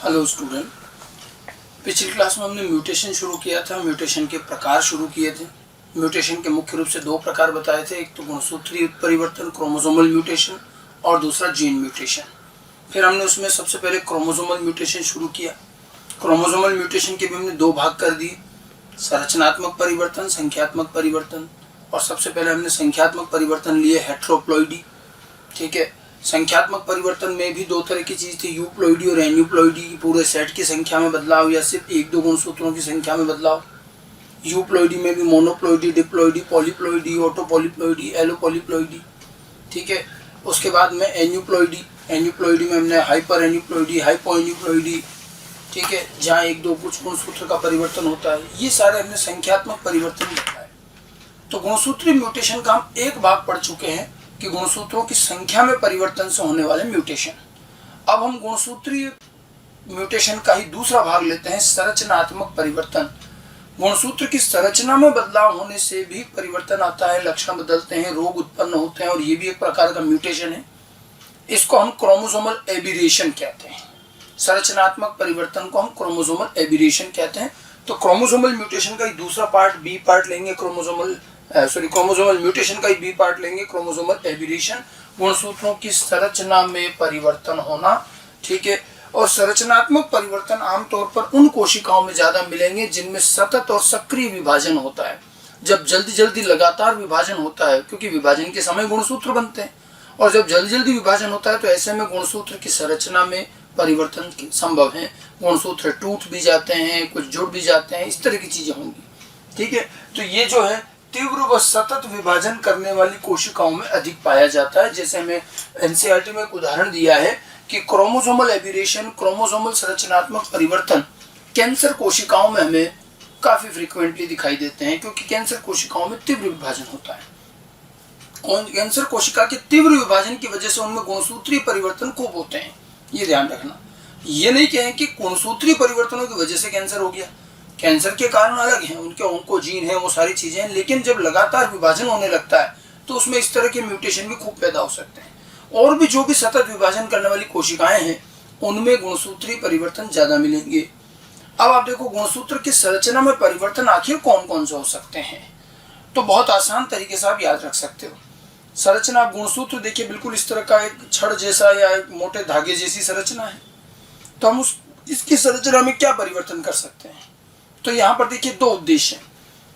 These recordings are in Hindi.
हेलो स्टूडेंट, पिछली क्लास में हमने म्यूटेशन शुरू किया था। म्यूटेशन के प्रकार शुरू किए थे। म्यूटेशन के मुख्य रूप से दो प्रकार बताए थे, एक तो गुणसूत्रीय उत्परिवर्तन क्रोमोसोमल म्यूटेशन और दूसरा जीन म्यूटेशन। फिर हमने उसमें सबसे पहले क्रोमोसोमल म्यूटेशन शुरू किया। क्रोमोसोमल म्यूटेशन के भी हमने दो भाग कर दिए, संरचनात्मक परिवर्तन, संख्यात्मक परिवर्तन। और सबसे पहले हमने संख्यात्मक परिवर्तन लिए हेट्रोप्लॉइडी। ठीक है, संख्यात्मक परिवर्तन में भी दो तरह की चीज थी, यूप्लॉइडी और एन्यूप्लॉइडी। पूरे सेट की संख्या में बदलाव या सिर्फ एक दो गुणसूत्रों की संख्या में बदलाव। यूप्लॉइडी में भी मोनोप्लॉइडी, डिप्लॉइडी, पॉलीप्लॉइडी, ऑटोपॉलीप्लॉइडी, एलोपॉलीप्लॉइडी। ठीक है, उसके बाद में एन्यूप्लॉइडी। एन्यूप्लॉइडी में हमने हाइपर एन्यूप्लॉइडी, हाइपो एन्यूप्लॉइडी। ठीक है, जहाँ एक दो कुछ गुणसूत्र का परिवर्तन होता है। ये सारे हमने संख्यात्मक परिवर्तन बताए। तो गुणसूत्रीय म्यूटेशन का हम एक भाग पढ़ चुके हैं कि गुणसूत्रों की संख्या में परिवर्तन से होने वाले म्यूटेशन। अब हम गुणसूत्रीय म्यूटेशन का ही दूसरा भाग लेते हैं, संरचनात्मक परिवर्तन। गुणसूत्र की संरचना में बदलाव होने से भी परिवर्तन आता है, लक्षण बदलते हैं, रोग उत्पन्न होते हैं, और ये भी एक प्रकार का म्यूटेशन है। इसको हम क्रोमोसोमल एबिरेशन कहते हैं। संरचनात्मक परिवर्तन को हम क्रोमोसोमल एबिरेशन कहते हैं। तो क्रोमोसोमल म्यूटेशन का ही दूसरा पार्ट, बी पार्ट लेंगे, क्रोमोसोमल म्यूटेशन का ही बी पार्ट लेंगे, क्रोमोसोमल एबिरेशन। गुणसूत्रों की संरचना में परिवर्तन होना। ठीक है, और संरचनात्मक परिवर्तन आमतौर पर उन कोशिकाओं में ज्यादा मिलेंगे जिनमें सतत और सक्रिय विभाजन होता है। जब जल्दी जल्दी लगातार विभाजन होता है, क्योंकि विभाजन के समय गुणसूत्र बनते हैं, और जब जल्दी जल्दी विभाजन होता है तो ऐसे में गुणसूत्र की संरचना में परिवर्तन संभव है। गुणसूत्र टूट भी जाते हैं, कुछ जुड़ भी जाते हैं, इस तरह की चीजें होंगी। ठीक है, तो ये जो है तीव्र व सतत विभाजन करने वाली कोशिकाओं में अधिक पाया जाता है। जैसे हमें एनसीईआरटी में एक उदाहरण दिया है कि क्रोमोसोमल एबिरेशन, क्रोमोसोमल संरचनात्मक परिवर्तन कैंसर कोशिकाओं में हमें काफी फ्रीक्वेंटली दिखाई देते हैं, क्योंकि कैंसर कोशिकाओं में तीव्र विभाजन होता है। और कैंसर कोशिका के तीव्र विभाजन की वजह से उनमें गुणसूत्रीय परिवर्तन खूब होते हैं। ये ध्यान रखना, ये नहीं कहें कि गुणसूत्रीय परिवर्तनों की वजह से कैंसर हो गया। कैंसर के कारण अलग हैं, उनके ऑन्कोजीन है, वो सारी चीजें हैं, लेकिन जब लगातार विभाजन होने लगता है तो उसमें इस तरह के म्यूटेशन भी खूब पैदा हो सकते हैं। और भी जो भी सतत विभाजन करने वाली कोशिकाएं हैं उनमें गुणसूत्रीय परिवर्तन ज्यादा मिलेंगे। अब आप देखो, गुणसूत्र की संरचना में परिवर्तन आखिर कौन कौन से हो सकते हैं, तो बहुत आसान तरीके से आप याद रख सकते हो। संरचना, गुणसूत्र देखिए बिल्कुल इस तरह का एक छड़ जैसा या एक मोटे धागे जैसी संरचना है। तो हम इसकी संरचना में क्या परिवर्तन कर सकते हैं, तो यहाँ पर देखिए दो उद्देश्य हैं।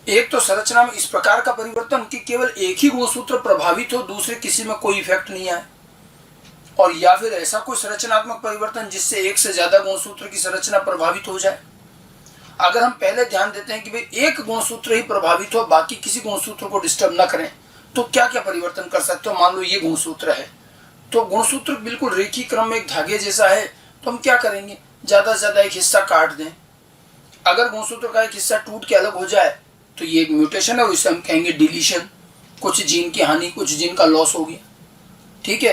एक तो संरचना में इस प्रकार का परिवर्तन कि केवल एक ही गुणसूत्र प्रभावित हो, दूसरे किसी में कोई इफेक्ट नहीं आए, और या फिर ऐसा कोई संरचनात्मक परिवर्तन जिससे एक से ज्यादा गुणसूत्र की संरचना प्रभावित हो जाए। अगर हम पहले ध्यान देते हैं कि भाई एक गुणसूत्र ही प्रभावित हो, बाकी किसी गुणसूत्र को डिस्टर्ब ना करें, तो क्या क्या परिवर्तन कर सकते हो। मान लो ये गुणसूत्र है, तो गुणसूत्र बिल्कुल रेखीय क्रम में एक धागे जैसा है, तो हम क्या करेंगे, ज्यादा से ज्यादा एक हिस्सा काट दें। अगर गुणसूत्र का एक हिस्सा टूट के अलग हो जाए तो ये एक म्यूटेशन है, और इसे हम कहेंगे डिलीशन। कुछ जीन की हानि, कुछ जीन का लॉस हो गया। ठीक है,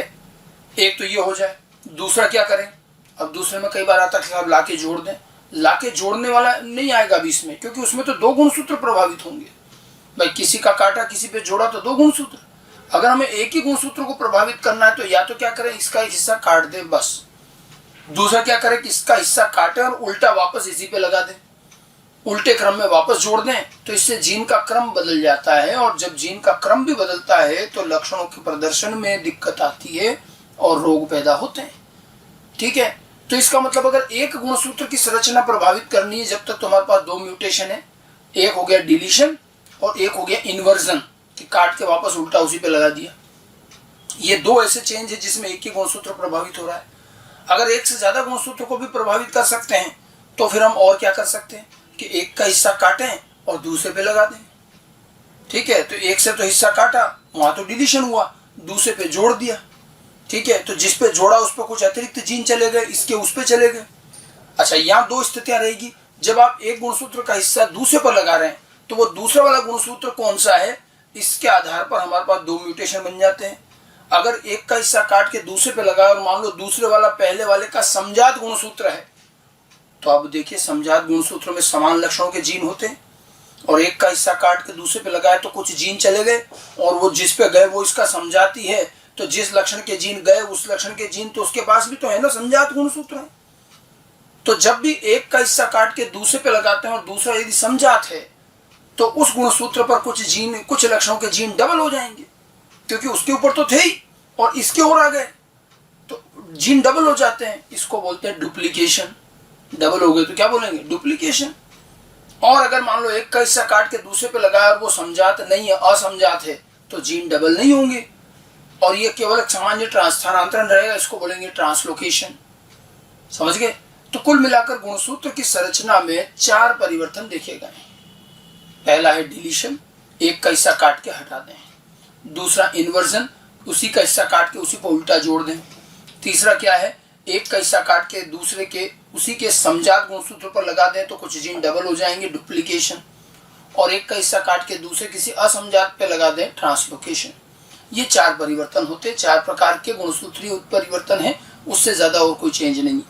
एक तो ये हो जाए। दूसरा क्या करें, अब दूसरे में कई बार आता है कि आप लाके जोड़ दें। लाके जोड़ने वाला नहीं आएगा अभी इसमें, क्योंकि उसमें तो दो गुणसूत्र प्रभावित होंगे। भाई किसी का काटा, किसी पे जोड़ा तो दो गुणसूत्र। अगर हमें एक ही गुणसूत्र को प्रभावित करना है तो या तो क्या करें, इसका एक हिस्सा काट दें बस। दूसरा क्या करें कि इसका हिस्सा काटें और उल्टा वापस इसी पे लगा दें, उल्टे क्रम में वापस जोड़ दें। तो इससे जीन का क्रम बदल जाता है, और जब जीन का क्रम भी बदलता है तो लक्षणों के प्रदर्शन में दिक्कत आती है और रोग पैदा होते हैं। ठीक है, तो इसका मतलब अगर एक गुणसूत्र की संरचना प्रभावित करनी है जब तक तो हमारे पास दो म्यूटेशन है। एक हो गया डिलीशन और एक हो गया इन्वर्जन, कि काट के वापस उल्टा उसी पे लगा दिया। ये दो ऐसे चेंज है जिसमें एक ही गुणसूत्र प्रभावित हो रहा है। अगर एक से ज्यादा गुणसूत्र को भी प्रभावित कर सकते हैं तो फिर हम और क्या कर सकते हैं कि एक का हिस्सा काटें और दूसरे पे लगा दें। ठीक है, तो एक से तो हिस्सा काटा, वहां तो डिलीशन हुआ, दूसरे पे जोड़ दिया। ठीक है, तो जिस पे जोड़ा उस पर कुछ अतिरिक्त जीन चले गए, इसके उस पे चले गए। अच्छा, यहाँ दो स्थितियां रहेगी। जब आप एक गुणसूत्र का हिस्सा दूसरे पर लगा रहे हैं तो वो दूसरा वाला गुणसूत्र कौन सा है, इसके आधार पर हमारे पास दो म्यूटेशन बन जाते हैं। अगर एक का हिस्सा काट के दूसरे पे लगाया और मान लो दूसरे वाला पहले वाले का समजात गुणसूत्र है, तो अब देखिए समजात गुणसूत्र में समान लक्षणों के जीन होते हैं, और एक का हिस्सा काट के दूसरे पे लगाया तो कुछ जीन चले गए, और वो जिस पे गए वो इसका समजाती है। तो जिस लक्षण के जीन गए उस लक्षण के जीन तो उसके पास भी तो है ना, समजात गुणसूत्र है। तो जब भी एक का हिस्सा काट के दूसरे पे लगाते हैं और दूसरा यदि समजात है तो उस गुणसूत्र पर कुछ लक्षणों के जीन डबल हो जाएंगे, क्योंकि उसके ऊपर तो थे ही और इसके और आ गए तो जीन डबल हो जाते हैं। इसको बोलते हैं डुप्लीकेशन। डबल हो गए तो क्या बोलेंगे? डुप्लीकेशन। और अगर मान लो एक का हिस्सा काट के दूसरे पे लगाया और वो समजात नहीं है, असमजात है, तो जीन डबल नहीं होंगे और ये केवल एक सामान्य स्थानांतरण रहेगा। इसको बोलेंगे ट्रांसलोकेशन। समझ गए? तो कुल मिलाकर गुणसूत्र की संरचना में 4 परिवर्तन देखे गए। पहला है डिलीशन, एक का हिस्सा काट के हटा दें। दूसरा इन्वर्जन, उसी का हिस्सा काट के उसी पर उल्टा जोड़ दें। तीसरा क्या है? एक का हिस्सा काट के दूसरे के उसी के समजात गुणसूत्र पर लगा दें तो कुछ जीन डबल हो जाएंगे, डुप्लीकेशन। और एक का हिस्सा काट के दूसरे किसी असमजात पे लगा दें, ट्रांसलोकेशन। ये 4 परिवर्तन होते हैं। 4 प्रकार के गुणसूत्रीय उत्परिवर्तन है, उससे ज्यादा और कोई चेंज नहीं।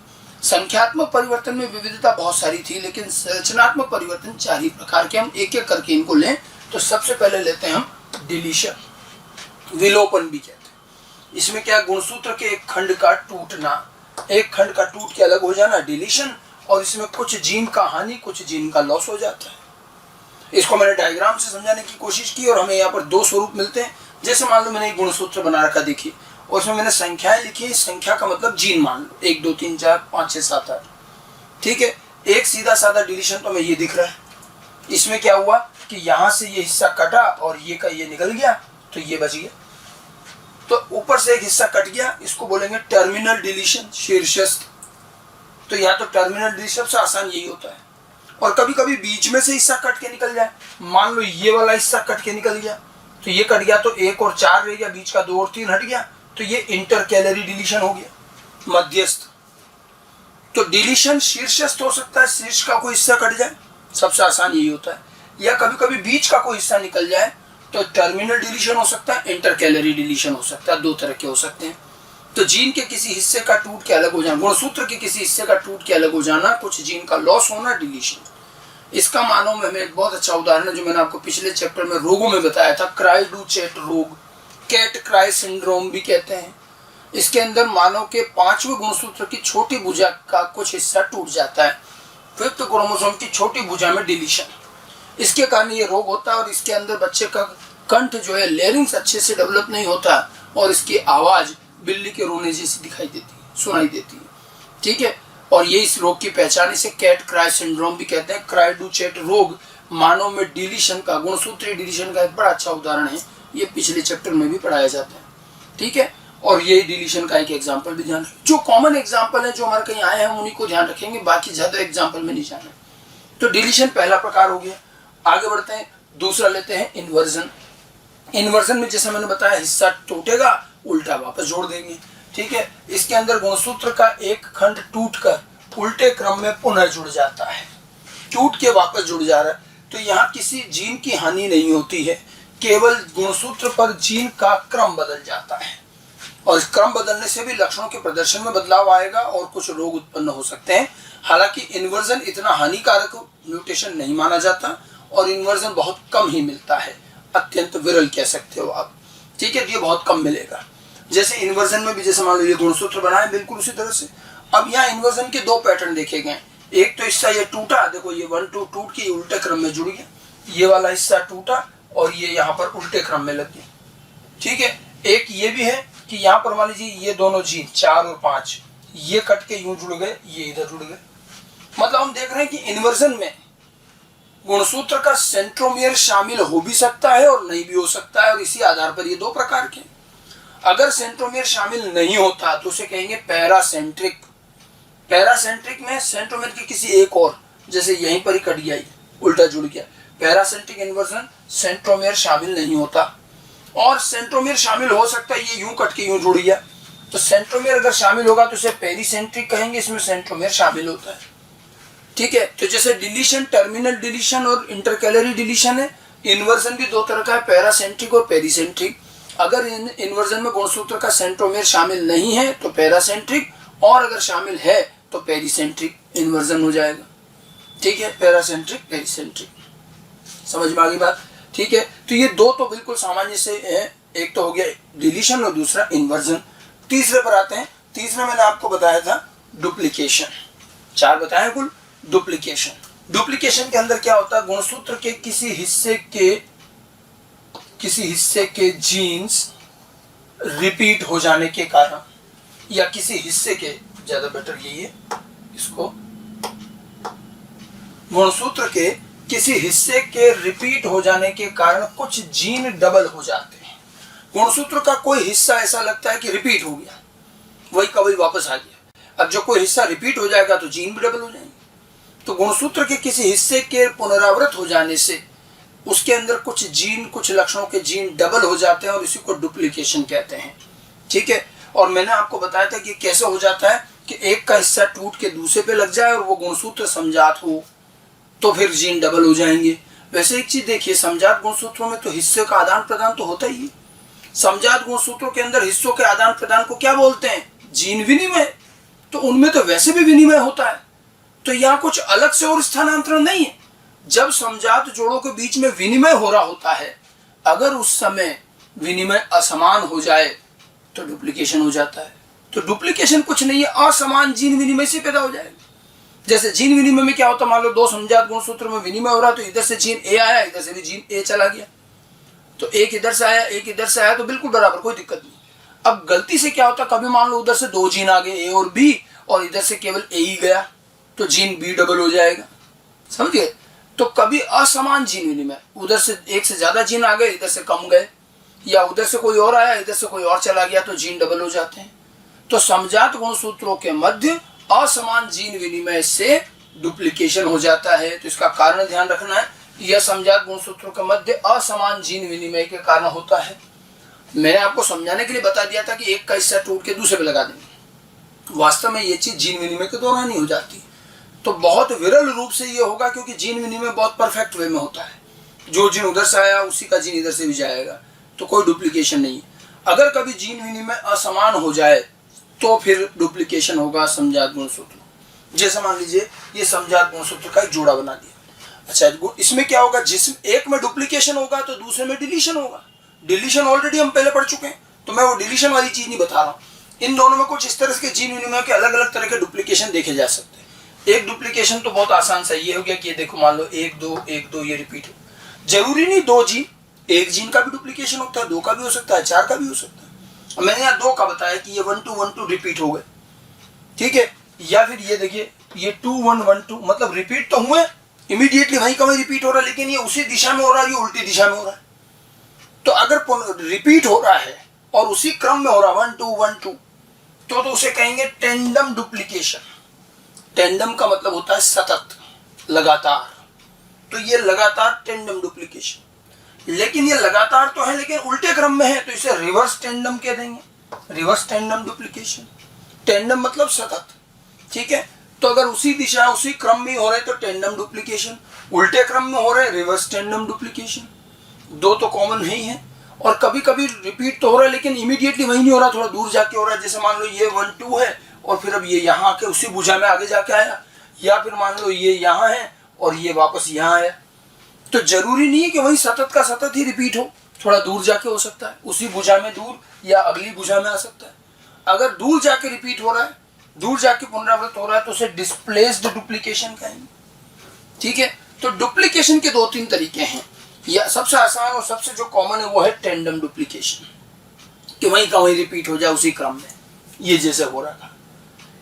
संख्यात्मक परिवर्तन में विविधता बहुत सारी थी, लेकिन संरचनात्मक परिवर्तन 4 ही प्रकार के। हम एक एक करके इनको लें तो सबसे पहले लेते हैं हम डिलीशन, विलोपन भी कहते हैं। इसमें क्या? गुणसूत्र के एक खंड का टूटना, एक खंड का टूट के अलग हो जाना, डिलीशन। और इसमें कुछ जीन का हानि, कुछ जीन का लॉस हो जाता है। इसको मैंने डायग्राम से समझाने की कोशिश की और हमें यहाँ पर 2 स्वरूप मिलते हैं। जैसे मान लो मैंने एक गुणसूत्र बना रखा, देखिए, और उसमें मैंने संख्याएं लिखी है। संख्या का मतलब जीन मान लो 1 2 3 4 5 6 7 8। ठीक है, एक सीधा साधा डिलीशन तो हमें ये दिख रहा है। इसमें क्या हुआ कि यहाँ से ये हिस्सा कटा और ये का ये निकल गया तो ये बच गया। तो ऊपर से एक हिस्सा कट गया, इसको बोलेंगे टर्मिनल डिलीशन, शीर्षस्थ। तो या तो टर्मिनल डिलीशन सबसे आसान यही होता है। और कभी कभी बीच में से हिस्सा कट के निकल जाए, मान लो ये वाला हिस्सा कट के निकल गया तो ये कट गया तो 1 और 4 रह गया, बीच का 2 और 3 हट गया तो ये इंटरकैलरी डिलीशन हो गया, मध्यस्थ। तो डिलीशन शीर्षस्थ हो सकता है, शीर्ष का कोई हिस्सा कट जाए, सबसे आसान यही होता है। या कभी कभी बीच का कोई हिस्सा निकल जाए तो टर्मिनल डिलीशन हो सकता है, इंटरकैलरी डिलीशन हो सकता है। 2 तरह के हो सकते हैं। तो जीन के किसी हिस्से का टूट के अलग हो जाना, गुणसूत्र के किसी हिस्से का टूट के अलग हो जाना, कुछ जीन का लॉस होना, डिलीशन। इसका मानव में एक बहुत अच्छा उदाहरण है जो मैंने आपको पिछले चैप्टर में रोगों में बताया था, क्राई-डू-चैट रोग, कैट क्राई सिंड्रोम भी कहते हैं। इसके अंदर मानव के 5वें गुणसूत्र की छोटी भुजा का कुछ हिस्सा टूट जाता है, 5th क्रोमोसोम की छोटी भुजा में डिलीशन। इसके कारण ये रोग होता है और इसके अंदर बच्चे का कंठ जो है लेरिंग्स अच्छे से डेवलप नहीं होता और इसकी आवाज बिल्ली के रोने जैसी दिखाई देती है, सुनाई देती है। ठीक है, और ये इस रोग की पहचान, इसे कैट क्राई सिंड्रोम भी कहते हैं। क्राई-डू-चैट रोग मानव में डिलीशन का, गुणसूत्रीय डिलीशन का एक बड़ा अच्छा उदाहरण है। ये पिछले चैप्टर में भी पढ़ाया जाता है। ठीक है, और ये डिलीशन का एक एग्जाम्पल भी ध्यान रखें। जो कॉमन एग्जाम्पल है जो हमारे कहीं आए हैं हम उन्हीं को ध्यान रखेंगे, बाकी ज्यादा एग्जाम्पल में नहीं जाना। तो डिलीशन पहला प्रकार हो गया। आगे बढ़ते हैं, दूसरा लेते हैं इन्वर्जन। इन्वर्जन में जैसे मैंने बताया हिस्सा टूटेगा, उल्टा वापस जोड़ देंगे। ठीक है, इसके अंदर गुणसूत्र का एक खंड टूटकर उल्टे क्रम में पुनः जुड़ जाता है, टूट के वापस जुड़ जा रहा है। तो यहाँ किसी जीन की हानि नहीं होती है, केवल गुणसूत्र पर जीन का क्रम बदल जाता है और इस क्रम बदलने से भी लक्षणों के प्रदर्शन में बदलाव आएगा और कुछ रोग उत्पन्न हो सकते हैं। हालांकि इन्वर्जन इतना हानिकारक म्यूटेशन नहीं माना जाता और इन्वर्जन बहुत कम ही मिलता है, अत्यंत विरल कह सकते हो आप। ठीक है, ये बहुत कम मिलेगा। जैसे इन्वर्जन में भी जैसे मान लो ये गुणसूत्र बनाए बिल्कुल उसी तरह से। अब यहाँ इन्वर्जन के 2 पैटर्न देखे गए। एक तो हिस्सा ये टूटा, देखो ये 1 2 टूट के उल्टे क्रम में जुड़ गया, ये वाला हिस्सा टूटा और ये यहाँ पर उल्टे क्रम में लग गया। ठीक है, एक ये भी है कि यहाँ पर मान लीजिए ये दोनों जीन 4 और 5 ये कट के यूं जुड़ गए, ये इधर जुड़ गए। मतलब हम देख रहे हैं कि इन्वर्जन में गुणसूत्र का सेंट्रोमियर शामिल हो भी सकता है और नहीं भी हो सकता है और इसी आधार पर ये 2 प्रकार के। अगर सेंट्रोमियर शामिल नहीं होता तो उसे कहेंगे पैरासेंट्रिक। पैरासेंट्रिक में सेंट्रोमियर की किसी एक और, जैसे यहीं पर ही कट गया, उल्टा जुड़ गया। पैरासेंट्रिक इन्वर्जन सेंट्रोमियर शामिल नहीं होता और सेंट्रोमियर शामिल हो सकता है, ये यूं कट के यूं जुड़ गया। तो सेंट्रोमियर अगर शामिल होगा तो इसे पेरीसेंट्रिक कहेंगे, इसमें सेंट्रोमियर शामिल होता है। ठीक है, तो जैसे डिलीशन टर्मिनल डिलीशन और इंटरकैलरी डिलीशन है, इन्वर्जन भी 2 तरह का है, पैरासेंट्रिक और पेरीसेंट्रिक। अगर इन्वर्जन में गुणसूत्र का सेंट्रोमियर शामिल नहीं है तो पैरासेंट्रिक, और अगर शामिल है तो पेरीसेंट्रिक इन्वर्जन हो जाएगा। ठीक है, पैरासेंट्रिक पेरीसेंट्रिक, समझ में आ गई बात। ठीक है, तो ये 2 तो बिल्कुल सामान्य से है, एक तो हो गया डिलीशन और दूसरा इन्वर्जन। तीसरे पर आते हैं। तीसरा मैंने आपको बताया था डुप्लीकेशन। 4 बताए कुल। डुप्लीकेशन के अंदर क्या होता है, गुणसूत्र के किसी हिस्से के जीन्स रिपीट हो जाने के कारण, या किसी हिस्से के, ज्यादा बेटर यही है इसको, गुणसूत्र के किसी हिस्से के रिपीट हो जाने के कारण कुछ जीन डबल हो जाते हैं। गुणसूत्र का कोई हिस्सा ऐसा लगता है कि रिपीट हो गया, वही का वही वापस आ गया। अब जो कोई हिस्सा रिपीट हो जाएगा तो जीन भी डबल हो जाएंगे। तो गुणसूत्र के किसी हिस्से के पुनरावृत हो जाने से उसके अंदर कुछ जीन, कुछ लक्षणों के जीन डबल हो जाते हैं और इसी को डुप्लीकेशन कहते हैं। ठीक है, और मैंने आपको बताया था कि कैसे हो जाता है कि एक का हिस्सा टूट के दूसरे पे लग जाए और वो गुणसूत्र समजात हो तो फिर जीन डबल हो जाएंगे। वैसे एक चीज देखिए, समजात गुणसूत्रों में तो हिस्से का आदान प्रदान तो होता ही है। समजात गुणसूत्रों के अंदर हिस्सों के आदान प्रदान को क्या बोलते हैं, जीन विनिमय। तो उनमें तो वैसे भी विनिमय होता है, तो यहाँ कुछ अलग से और स्थानांतरण नहीं है। जब समजात जोड़ों के बीच में विनिमय हो रहा होता है, अगर उस समय विनिमय असमान हो जाए तो डुप्लीकेशन हो जाता है। तो डुप्लीकेशन कुछ नहीं है, असमान जीन विनिमय से पैदा हो जाएगा। जैसे जीन विनिमय में क्या होता है, मान लो 2 समजात गुणसूत्र में विनिमय हो रहा, तो इधर से जीन ए आया, इधर से भी जीन ए चला गया, तो एक इधर से आया, एक इधर से आया, तो बिल्कुल बराबर, कोई दिक्कत नहीं। अब गलती से क्या होता, कभी मान लो उधर से 2 जीन आ गए, ए और बी, और इधर से केवल ए ही गया, तो जीन बी डबल हो जाएगा। समझ गए? तो कभी असमान जीन विनिमय, उधर से एक से ज्यादा जीन आ गए, इधर से कम गए, या उधर से कोई और आया, इधर से कोई और चला गया, तो जीन डबल हो जाते हैं। तो समजात गुणसूत्रों के मध्य असमान जीन विनिमय से डुप्लीकेशन हो जाता है। तो इसका कारण ध्यान रखना है, यह समजात गुणसूत्रों के मध्य असमान जीन विनिमय के कारण होता है। मैंने आपको समझाने के लिए बता दिया था कि एक का हिस्सा टूट के दूसरे पे लगा देंगे, वास्तव में ये चीज जीन विनिमय के दौरान ही हो जाती है। तो बहुत विरल रूप से ये होगा, क्योंकि जीन विनिमय बहुत परफेक्ट वे में होता है, जो जीन उधर से आया उसी का जीन इधर से भी जाएगा, तो कोई डुप्लीकेशन नहीं है। अगर कभी जीन विनिमय असमान हो जाए तो फिर डुप्लीकेशन होगा समजात गुणसूत्र। जैसे मान लीजिए ये समजात गुणसूत्र का एक जोड़ा बना दिया, अच्छा इसमें क्या होगा, जिस एक में डुप्लीकेशन होगा तो दूसरे में डिलीशन होगा। डिलीशन ऑलरेडी हम पहले पढ़ चुके हैं, तो मैं वो डिलीशन वाली चीज नहीं बता रहा हूँ। इन दोनों में कुछ इस तरह के जीन विनिमय के अलग अलग तरह के डुप्लीकेशन देखे जा सकते हैं। एक डुप्लीकेशन तो बहुत आसान सा ये हो गया कि ये देखो, मान लो 1 2 1 2 ये रिपीट हो, जरूरी नहीं 2 जीन, एक जीन का भी डुप्लीकेशन होता है, 2 का भी हो सकता है, 4 का भी हो सकता है। मैंने यहाँ 2 का बताया कि ये 1 2 1 2 रिपीट हो गए, ठीक है। या फिर ये देखिए, ये 2 1 1 2, मतलब रिपीट तो हुए, इमीडिएटली वहीं का वहीं रिपीट हो रहा है, लेकिन ये उसी दिशा में हो रहा है, ये उल्टी दिशा में हो रहा है। तो अगर रिपीट हो रहा है और उसी क्रम में हो रहा है 1 2 1 2, तो उसे कहेंगे टेंडम डुप्लीकेशन। टेंडम का मतलब होता है सतत, लगातार, तो ये लगातार टेंडम डुप्लीकेशन। लेकिन ये लगातार तो है लेकिन उल्टे क्रम में है, तो इसे रिवर्स टेंडम कह देंगे, रिवर्स टेंडम डुप्लीकेशन। टेंडम मतलब सतत, ठीक है। तो अगर उसी दिशा उसी क्रम में हो रहे तो टेंडम डुप्लीकेशन, उल्टे क्रम में हो रहे रिवर्स टेंडम डुप्लीकेशन। 2 तो कॉमन है ही है, और कभी कभी रिपीट तो हो रहा है लेकिन इमीडिएटली वही नहीं हो रहा, थोड़ा दूर जाके हो रहा है। जैसे मान लो ये 1 2 है और फिर अब ये यहाँ आके उसी भुजा में आगे जाके आया, या फिर मान लो ये यहाँ है और ये वापस यहाँ आया। तो जरूरी नहीं है कि वही सतत का सतत ही रिपीट हो, थोड़ा दूर जाके हो सकता है, उसी भुजा में दूर या अगली भुजा में आ सकता है। अगर दूर जाके रिपीट हो रहा है, दूर जाके पुनरावृत्त हो रहा है, तो उसे डिस्प्लेस्ड डुप्लीकेशन कहेंगे, ठीक है। तो डुप्लीकेशन के 2-3 तरीके हैं, या सबसे आसान और सबसे जो कॉमन है वो है टेंडम डुप्लीकेशन, कि वहीं का वहीं रिपीट हो जाए उसी क्रम में, ये जैसे हो रहा था,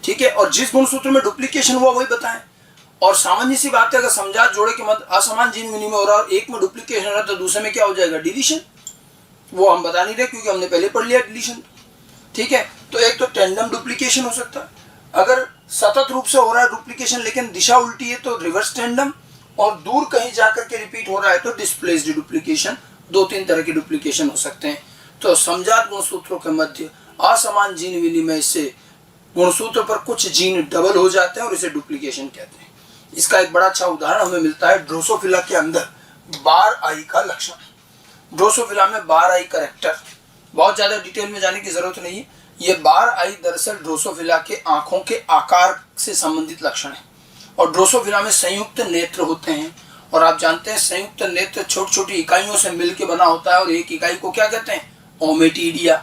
ठीक है। और जिस गुणसूत्र में डुप्लीकेशन हुआ वही बताएं। और सामान्य सी बात है, अगर समजात जोड़े के मध्य असमान जीन विनिमय हो रहा है, एक में डुप्लीकेशन हो रहा है, तो दूसरे में क्या हो जाएगा, डिलीशन। वो हम बता नहीं रहे क्योंकि हमने पहले पढ़ लिया डिलीशन, ठीक है। तो एक तो टेंडम डुप्लीकेशन हो सकता है, अगर सतत रूप से हो रहा है डुप्लीकेशन लेकिन दिशा उल्टी है तो रिवर्स टेंडम, और दूर कहीं जाकर के रिपीट हो रहा है तो डिस्प्लेस्ड डुप्लीकेशन। 2-3 तरह के डुप्लीकेशन हो सकते हैं। तो समजात गुणसूत्रों के मध्य असमान जीन विनिमय से गुणसूत्र पर कुछ जीन डबल हो जाते हैं और इसे डुप्लीकेशन कहते हैं। इसका एक बड़ा अच्छा उदाहरण हमें मिलता है ड्रोसोफिला के अंदर बार आई का लक्षण। ड्रोसोफिला में बार आई कैरेक्टर, बहुत ज्यादा डिटेल में जाने की जरूरत नहीं है। ये बार आई दरअसल ड्रोसोफिला के आंखों के आकार से संबंधित लक्षण है, और ड्रोसोफिला में संयुक्त नेत्र होते हैं, और आप जानते हैं संयुक्त नेत्र छोटी छोटी इकाइयों से मिलकर बना होता है, और एक इकाई को क्या कहते हैं, ओमेटिडिया।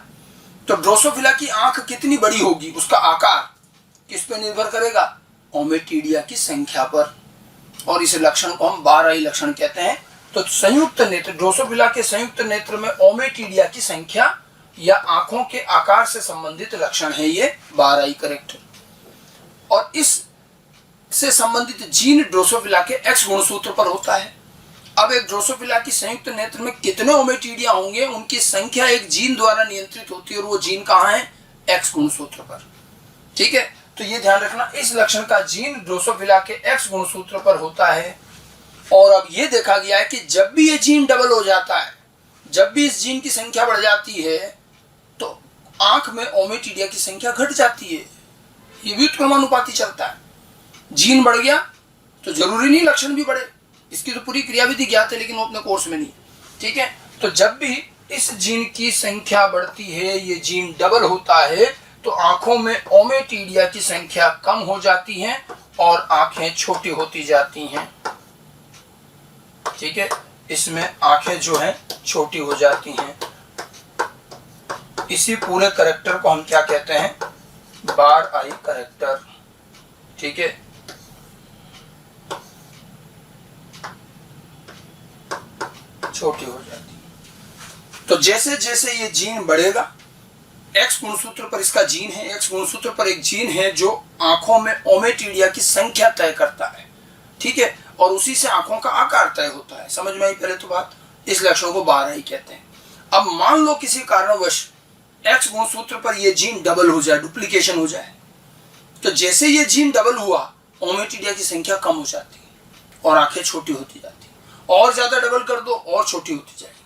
तो ड्रोसोफिला की आंख कितनी बड़ी होगी, उसका आकार किस पे निर्भर करेगा, ओमेटिडिया की संख्या पर, और इस लक्षण को हम बारहाई लक्षण कहते हैं। तो संयुक्त नेत्र, ड्रोसोफिला के संयुक्त नेत्र में ओमेटिडिया की संख्या या आंखों के आकार से संबंधित लक्षण है ये बारहाई, करेक्ट। और इस से संबंधित जीन ड्रोसोफिला के एक्स गुणसूत्र पर होता है। अब एक ड्रोसोफिला की संयुक्त नेत्र में कितने ओमेटिडिया होंगे, उनकी संख्या एक जीन द्वारा नियंत्रित होती है, और वो जीन कहाँ है, एक्स गुणसूत्र पर। ठीक है, तो ये ध्यान रखना, इस लक्षण का जीन ड्रोसोफिला के एक्स गुणसूत्र पर होता है। और अब ये देखा गया है कि जब भी ये जीन डबल हो जाता है, जब भी इस जीन की संख्या बढ़ जाती है, तो आंख में ओमेटिडिया की संख्या घट जाती है। ये व्युत्क्रमानुपाती चलता है। जीन बढ़ गया तो जरूरी नहीं लक्षण भी बढ़े, इसकी तो पूरी क्रियाविधि ज्ञात है, लेकिन वो अपने कोर्स में नहीं। ठीक है, तो जब भी इस जीन की संख्या बढ़ती है, ये जीन डबल होता है, तो आंखों में ओमेटिडिया की संख्या कम हो जाती है और आंखें छोटी होती जाती हैं। ठीक है, इसमें आंखें जो हैं छोटी हो जाती हैं। इसी पूरे करेक्टर को हम क्या कहते हैं, बार आई करेक्टर। ठीक है, छोटी हो जाती है। तो जैसे जैसे ये जीन बढ़ेगा, एक्स गुणसूत्र पर इसका जीन है, एक्स गुणसूत्र पर एक जीन है जो आंखों में ओमेटिडिया की संख्या तय करता है। ठीक है, और उसी से आंखों का आकार तय होता है। समझ में आई पहले तो बात, इस लक्षण को बारहाई कहते हैं। अब मान लो किसी कारणवश एक्स गुणसूत्र पर यह जीन डबल हो जाए, डुप्लीकेशन हो जाए, तो जैसे ये जीन डबल हुआ, ओमेटिडिया की संख्या कम हो जाती है और आंखें छोटी होती जाती है। और ज्यादा डबल कर दो और छोटी होती जाएगी।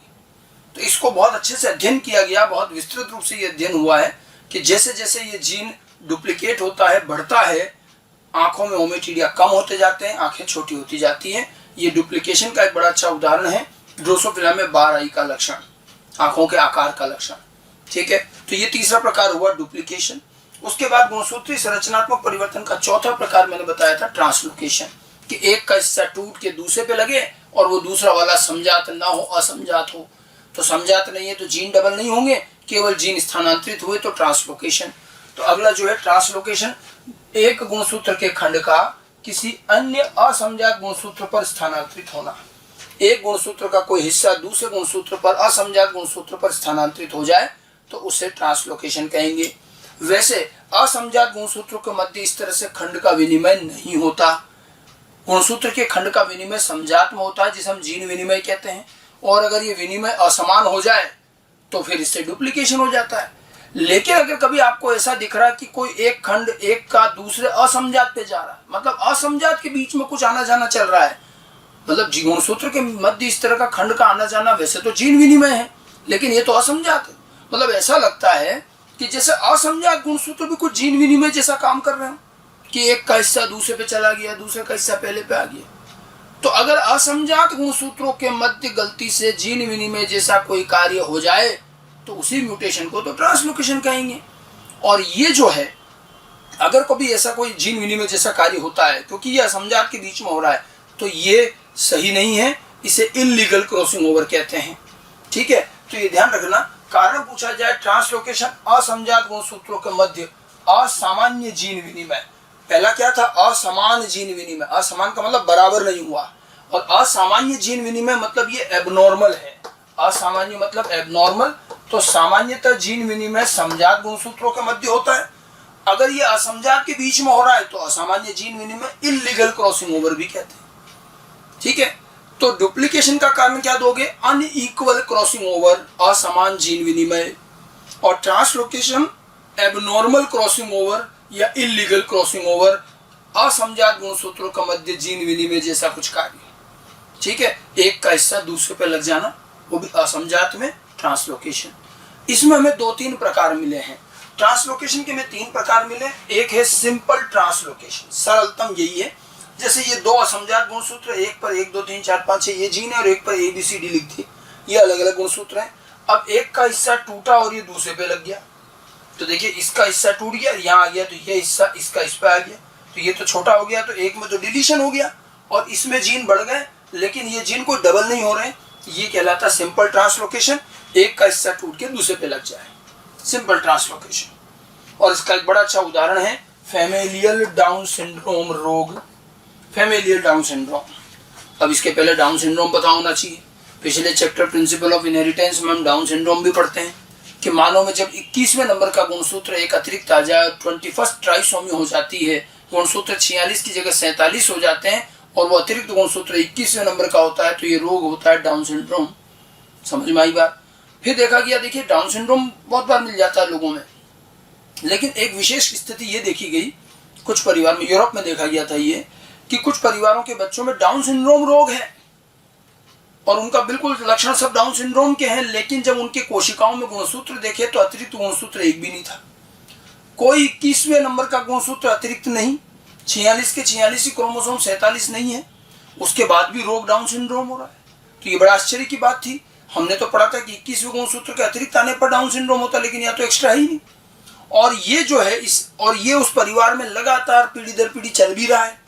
तो इसको बहुत अच्छे से अध्ययन किया गया, बहुत विस्तृत रूप से ये अध्ययन हुआ है कि जैसे जैसे ये जीन डुप्लीकेट होता है, बढ़ता है, आंखों में ओमेटिडिया कम होते जाते हैं, आंखें छोटी होती जाती हैं। ये डुप्लीकेशन का एक बड़ा अच्छा उदाहरण है ड्रोसोफिला में बारहाई का लक्षण, आंखों के आकार का लक्षण। ठीक है, तो ये तीसरा प्रकार हुआ डुप्लीकेशन। उसके बाद गुणसूत्रीय संरचनात्मक परिवर्तन का चौथा प्रकार मैंने बताया था ट्रांसलोकेशन, कि एक का हिस्सा टूट के दूसरे पे लगे और वो दूसरा वाला समजात ना हो, असमजात हो। तो समजात नहीं है तो जीन डबल नहीं होंगे, केवल जीन स्थानांतरित हुए तो ट्रांसलोकेशन। तो अगला जो है ट्रांसलोकेशन, एक गुणसूत्र के खंड का किसी अन्य असमजात गुणसूत्र पर स्थानांतरित होना। एक गुणसूत्र का कोई हिस्सा दूसरे गुणसूत्र पर, असमजात गुणसूत्र पर स्थानांतरित हो जाए तो उसे ट्रांसलोकेशन कहेंगे। वैसे असमजात गुणसूत्रों के मध्य इस तरह से खंड का विनिमय नहीं होता। गुणसूत्र के खंड का विनिमय समजात में होता है, जिसे हम जीन विनिमय कहते हैं। और अगर ये विनिमय असमान हो जाए तो फिर इससे डुप्लीकेशन हो जाता है। लेकिन अगर कभी आपको ऐसा दिख रहा है कि कोई एक खंड एक का दूसरे असमजात पे जा रहा है, मतलब असमजात के बीच में कुछ आना जाना चल रहा है, मतलब गुणसूत्र के मध्य इस तरह का खंड का आना जाना, वैसे तो जीन विनिमय है लेकिन ये तो असमजात है। मतलब ऐसा लगता है कि जैसे असमजात गुणसूत्र भी कुछ जीन विनिमय जैसा काम कर रहे हो, कि एक का हिस्सा दूसरे पे चला गया, दूसरे का हिस्सा पहले पे आ गया। तो अगर असमजात गुणसूत्रों के मध्य गलती से जीन विनिमय जैसा कोई कार्य हो जाए तो उसी म्यूटेशन को तो ट्रांसलोकेशन कहेंगे। और ये जो है, अगर कभी ऐसा कोई जीन विनिमय जैसा कार्य होता है, क्योंकि ये असमजात के बीच में हो रहा है, तो ये सही नहीं है, इसे इल्लीगल क्रॉसिंग ओवर कहते हैं। ठीक है, तो ये ध्यान रखना। कारण पूछा जाए ट्रांसलोकेशन, असमजात गुणसूत्रों के मध्य असामान्य जीन विनिमय। पहला क्या था, असमान जीन विनिमय। असमान का मतलब बराबर नहीं हुआ, और असामान्य जीन विनिमय मतलब ये एबनॉर्मल है। असामान्य मतलब एबनॉर्मल। तो सामान्यतः जीन विनिमय समजात गुणसूत्रों के मध्य होता है। अगर ये असमजात के बीच में हो रहा है तो असामान्य जीन विनिमय इल्लीगल क्रॉसिंग ओवर भी कहते हैं। ठीक है, तो डुप्लीकेशन का कारण क्या दोगे, अनइक्वल क्रॉसिंग ओवर, असमान जीन विनिमय। और ट्रांसलोकेशन एबनॉर्मल क्रॉसिंग ओवर या इल्लीगल क्रॉसिंग ओवर, असमजात गुणसूत्रों का मध्य जीन विनिमय जैसा कुछ कार्य। ठीक है, एक का हिस्सा दूसरे पे लग जाना, वो भी असमजात में ट्रांसलोकेशन। इसमें हमें 2-3 प्रकार मिले हैं। ट्रांसलोकेशन के में 3 प्रकार मिले। एक है सिंपल ट्रांसलोकेशन, सरलतम यही है। जैसे ये 2 असमजात गुणसूत्र, एक पर 1 2 3 4 5 6 ये जीन है और एक पर ABCD लिख दी, ये अलग अलग गुणसूत्र हैं। अब एक का हिस्सा टूटा और ये दूसरे पे लग गया, तो देखिए इसका हिस्सा टूट गया, यहाँ आ गया, तो ये हिस्सा इसका इस पे आ गया, तो ये तो छोटा हो गया, तो एक में तो डिलीशन हो गया और इसमें जीन बढ़ गए, लेकिन ये जीन कोई डबल नहीं हो रहे। ये कहलाता सिंपल ट्रांसलोकेशन, एक का हिस्सा टूट के दूसरे पे लग जाए, सिंपल ट्रांसलोकेशन। और इसका एक बड़ा अच्छा उदाहरण है फैमिलियल डाउन सिंड्रोम रोग, फैमिलियल डाउन सिंड्रोम। अब इसके पहले डाउन सिंड्रोम पता होना चाहिए। पिछले चैप्टर प्रिंसिपल ऑफ इनहेरिटेंस में हम डाउन सिंड्रोम भी पढ़ते हैं कि मानव में जब 21वें नंबर का गुणसूत्र एक अतिरिक्त आ जाए, 21st ट्राइसोमी हो जाती है, गुणसूत्र 46 की जगह 47 हो जाते हैं और वो अतिरिक्त गुणसूत्र 21वें नंबर का होता है, तो ये रोग होता है डाउन सिंड्रोम। समझ में आई बात। फिर देखा गया, देखिए डाउन सिंड्रोम बहुत बार मिल जाता है लोगों में, लेकिन एक विशेष स्थिति ये देखी गई कुछ परिवार में, यूरोप में देखा गया था ये, कि कुछ परिवारों के बच्चों में डाउन सिंड्रोम रोग है और उनका बिल्कुल लक्षण सब डाउन सिंड्रोम के हैं, लेकिन जब उनके कोशिकाओं में गुणसूत्र देखे तो अतिरिक्त गुणसूत्र एक भी नहीं था। कोई 21वें नंबर का गुणसूत्र अतिरिक्त नहीं, 46 के 46 क्रोमोसोम 47 नहीं है, उसके बाद भी रोग डाउन सिंड्रोम हो रहा है। तो ये बड़ा आश्चर्य की बात थी। हमने तो पढ़ा था कि 21वें गुणसूत्र के अतिरिक्त आने पर डाउन सिंड्रोम होता, लेकिन यहाँ तो एक्स्ट्रा ही नहीं। और ये जो है ये उस परिवार में लगातार पीढ़ी दर पीढ़ी चल भी रहा है।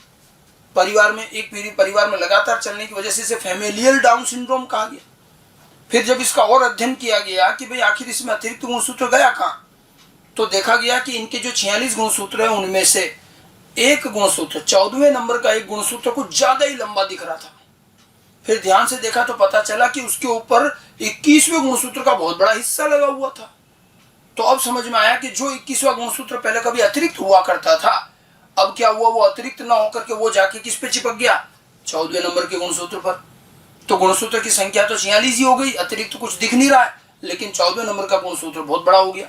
परिवार में एक पीढ़ी परिवार में लगातार चलने की वजह से इसे फैमिलियल डाउन सिंड्रोम कहा गया। फिर जब इसका और अध्ययन किया गया कि भाई आखिर इसमें अतिरिक्त गुणसूत्र गया कहाँ, तो देखा गया कि इनके जो 46 गुणसूत्र है उनमें से एक गुणसूत्र 14वें नंबर का एक गुणसूत्र कुछ ज्यादा ही लंबा दिख रहा था। फिर ध्यान से देखा तो पता चला कि उसके ऊपर 21वें गुणसूत्र का बहुत बड़ा हिस्सा लगा हुआ था। तो अब समझ में आया कि जो 21वां गुणसूत्र पहले कभी अतिरिक्त हुआ करता था, अब क्या हुआ, वो अतिरिक्त ना होकर के वो जाके किस पे चिपक गया, 14वें नंबर के गुणसूत्र पर। तो गुणसूत्र की संख्या तो 46 ही हो गई, अतिरिक्त तो कुछ दिख नहीं रहा है, लेकिन 14वें नंबर का गुणसूत्र बहुत बड़ा हो गया।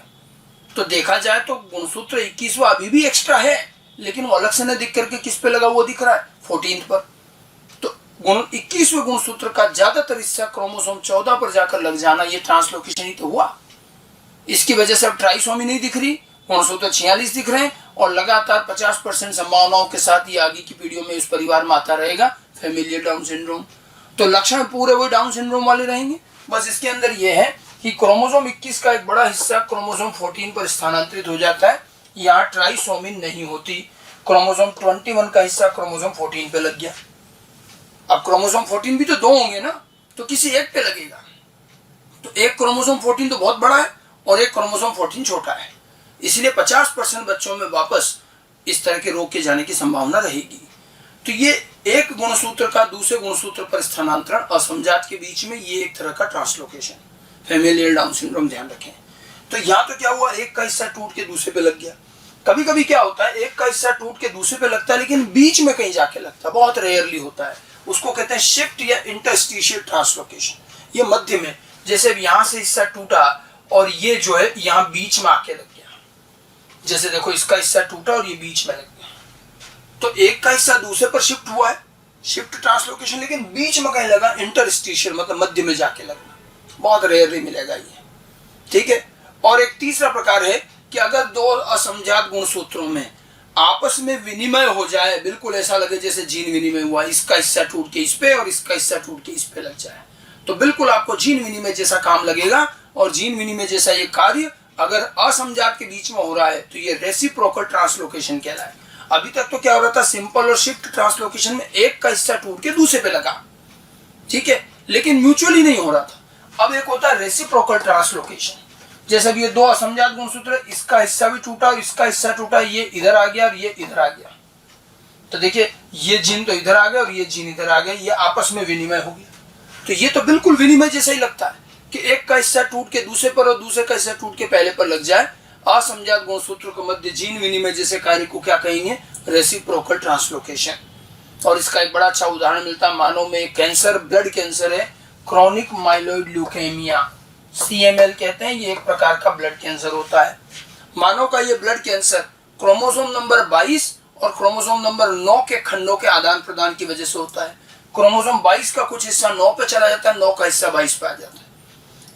तो देखा जाए तो गुणसूत्र 21वां अभी भी एक्स्ट्रा है, लेकिन वो अलग से न दिख करके किस पे लगा हुआ दिख रहा है, 14th पर। तो 21वें गुणसूत्र का ज्यादातर हिस्सा क्रोमोसोम 14 पर जाकर लग जाना, ये ट्रांसलोकेशन ही तो हुआ। इसकी वजह से अब ट्राइसोमी नहीं दिख रही, गुणसूत्र 46 दिख रहे हैं और लगातार 50% संभावनाओं के साथ ये आगे की पीढ़ियों में इस परिवार में आता रहेगा फैमिलियल डाउन सिंड्रोम। तो लक्षण पूरे वही डाउन सिंड्रोम वाले रहेंगे, बस इसके अंदर ये है कि क्रोमोसोम 21 का एक बड़ा हिस्सा क्रोमोसोम 14 पर स्थानांतरित हो जाता है, यहाँ ट्राइसोमी नहीं होती। क्रोमोसोम 21 का हिस्सा क्रोमोसोम 14 पे लग गया। अब क्रोमोसोम 14 भी तो दो होंगे ना, तो किसी एक पे लगेगा। तो एक क्रोमोसोम 14 तो बहुत बड़ा है और एक क्रोमोसोम 14 छोटा है, इसलिए 50% बच्चों में वापस इस तरह के रोग के जाने की संभावना रहेगी। तो ये एक गुणसूत्र का दूसरे गुणसूत्र पर स्थानांतरण असमजात के बीच में, ये एक तरह का ट्रांसलोकेशन, फैमिलियल डाउन सिंड्रोम, ध्यान रखें। तो यहाँ तो क्या हुआ, एक का हिस्सा टूट के दूसरे पे लग गया। कभी कभी क्या होता है, एक का हिस्सा टूट के दूसरे पे लगता है लेकिन बीच में कहीं जाके लगता है, बहुत रेयरली होता है, उसको कहते हैं शिफ्ट या इंटरस्टिशियल ट्रांसलोकेशन। ये मध्य में, जैसे यहाँ से हिस्सा टूटा और ये जो है यहाँ बीच में आके लग गया, जैसे देखो इसका हिस्सा टूटा और ये बीच में लग गया। तो एक का हिस्सा दूसरे पर शिफ्ट हुआ है, शिफ्ट ट्रांसलोकेशन, लेकिन बीच में कहीं लगा, इंटरस्टिशियल मतलब मध्य में जाके लगना, बहुत रेयरली मिलेगा ये, ठीक है। और एक तीसरा प्रकार है कि अगर दो असमजात गुणसूत्रों में आपस में विनिमय हो जाए, बिल्कुल ऐसा लगे जैसे जीन विनिमय हुआ, इसका हिस्सा टूट के इस पे और इसका हिस्सा टूट के इस पे लग जाए, तो बिल्कुल आपको जीन विनिमय जैसा काम लगेगा। और जीन विनिमय जैसा ये कार्य अगर असमजात के बीच में हो रहा है तो ये रेसिप्रोकल ट्रांसलोकेशन कहलाए। अभी तक तो क्या हो रहा था, सिंपल और शिफ्ट ट्रांसलोकेशन में एक का हिस्सा टूट के दूसरे पे लगा, ठीक है, लेकिन म्यूचुअली नहीं हो रहा था। अब एक होता है रेसिप्रोकल ट्रांसलोकेशन, जैसे भी ये दो असमजात गुणसूत्र, इसका हिस्सा भी टूटा और इसका हिस्सा टूटा, ये इधर आ गया और ये इधर आ गया, तो देखिए ये जीन तो इधर आ गया और ये जीन इधर आ गया, ये आपस में विनिमय हो गया। तो ये तो बिल्कुल विनिमय जैसा ही लगता है कि एक का हिस्सा टूट के दूसरे पर और दूसरे का हिस्सा टूट के पहले पर लग जाए। असमजात गुणसूत्रों के मध्य जीन विनिमय जैसे कार्य को क्या कहेंगे, रेसिप्रोकल ट्रांसलोकेशन। और इसका एक बड़ा अच्छा उदाहरण मिलता है मानव में, एक कैंसर, ब्लड कैंसर है, क्रोनिक माइलोइड ल्यूकेमिया, CML कहते हैं, ये एक प्रकार का ब्लड कैंसर होता है। मानव का ये ब्लड कैंसर क्रोमोसोम नंबर 22 और क्रोमोसोम नंबर 9 के खंडों के आदान प्रदान की वजह से होता है। क्रोमोसोम 22 का कुछ हिस्सा 9 पे चला जाता है, 9 का हिस्सा 22 पे आ जाता है।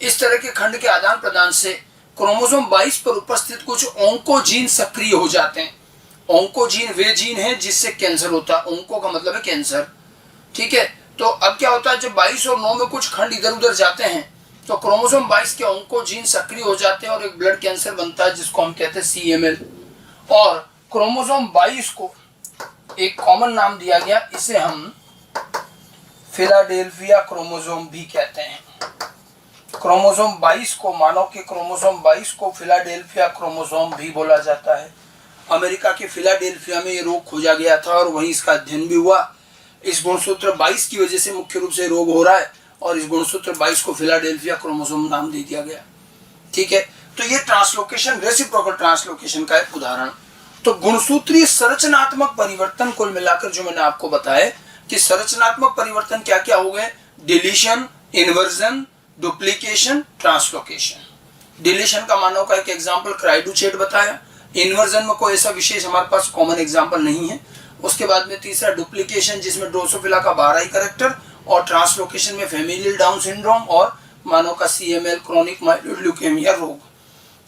इस तरह के खंड के आदान प्रदान से क्रोमोसोम 22 पर उपस्थित कुछ ओंकोजीन सक्रिय हो जाते हैं। ओंकोजीन वे जीन है जिससे कैंसर होता है, ओंको का मतलब है कैंसर, ठीक है। तो अब क्या होता है, जब 22 और 9 में कुछ खंड इधर उधर जाते हैं तो क्रोमोसोम 22 के ओंकोजीन सक्रिय हो जाते हैं और एक ब्लड कैंसर बनता है जिसको हम कहते हैं CML। और क्रोमोसोम 22 को एक कॉमन नाम दिया गया, इसे हम फिलाडेल्फिया क्रोमोसोम भी कहते हैं। क्रोमोसोम 22 को, मानव के क्रोमोसोम 22 को फिलाडेल्फिया क्रोमोसोम भी बोला जाता है। अमेरिका के फिलाडेल्फिया में ये रोग खोजा गया था और वहीं इसका अध्ययन भी हुआ। इस गुणसूत्र 22 की वजह से मुख्य रूप से रोग हो रहा है और इस गुणसूत्र 22 को फिलाडेल्फिया क्रोमोसोम नाम दे दिया गया। ठीक है, तो ये ट्रांसलोकेशन, रेसिप्रोकल ट्रांसलोकेशन का एक उदाहरण। तो गुणसूत्रीय संरचनात्मक परिवर्तन कुल मिलाकर जो मैंने आपको बताया कि संरचनात्मक परिवर्तन क्या क्या हो गए, deletion, inversion, duplication, translocation. Deletion का मानव का एक एग्जांपल क्राइडोचेट बताया। इन्वर्जन में कोई ऐसा विशेष हमारे पास कॉमन एग्जांपल नहीं है। उसके बाद में तीसरा डुप्लीकेशन, जिसमें ड्रोसोफिला का 12 कैरेक्टर, और ट्रांसलोकेशन में फैमिलियल डाउन सिंड्रोम और मानव का CML, क्रोनिक माइलोइड ल्यूकेमिया रोग।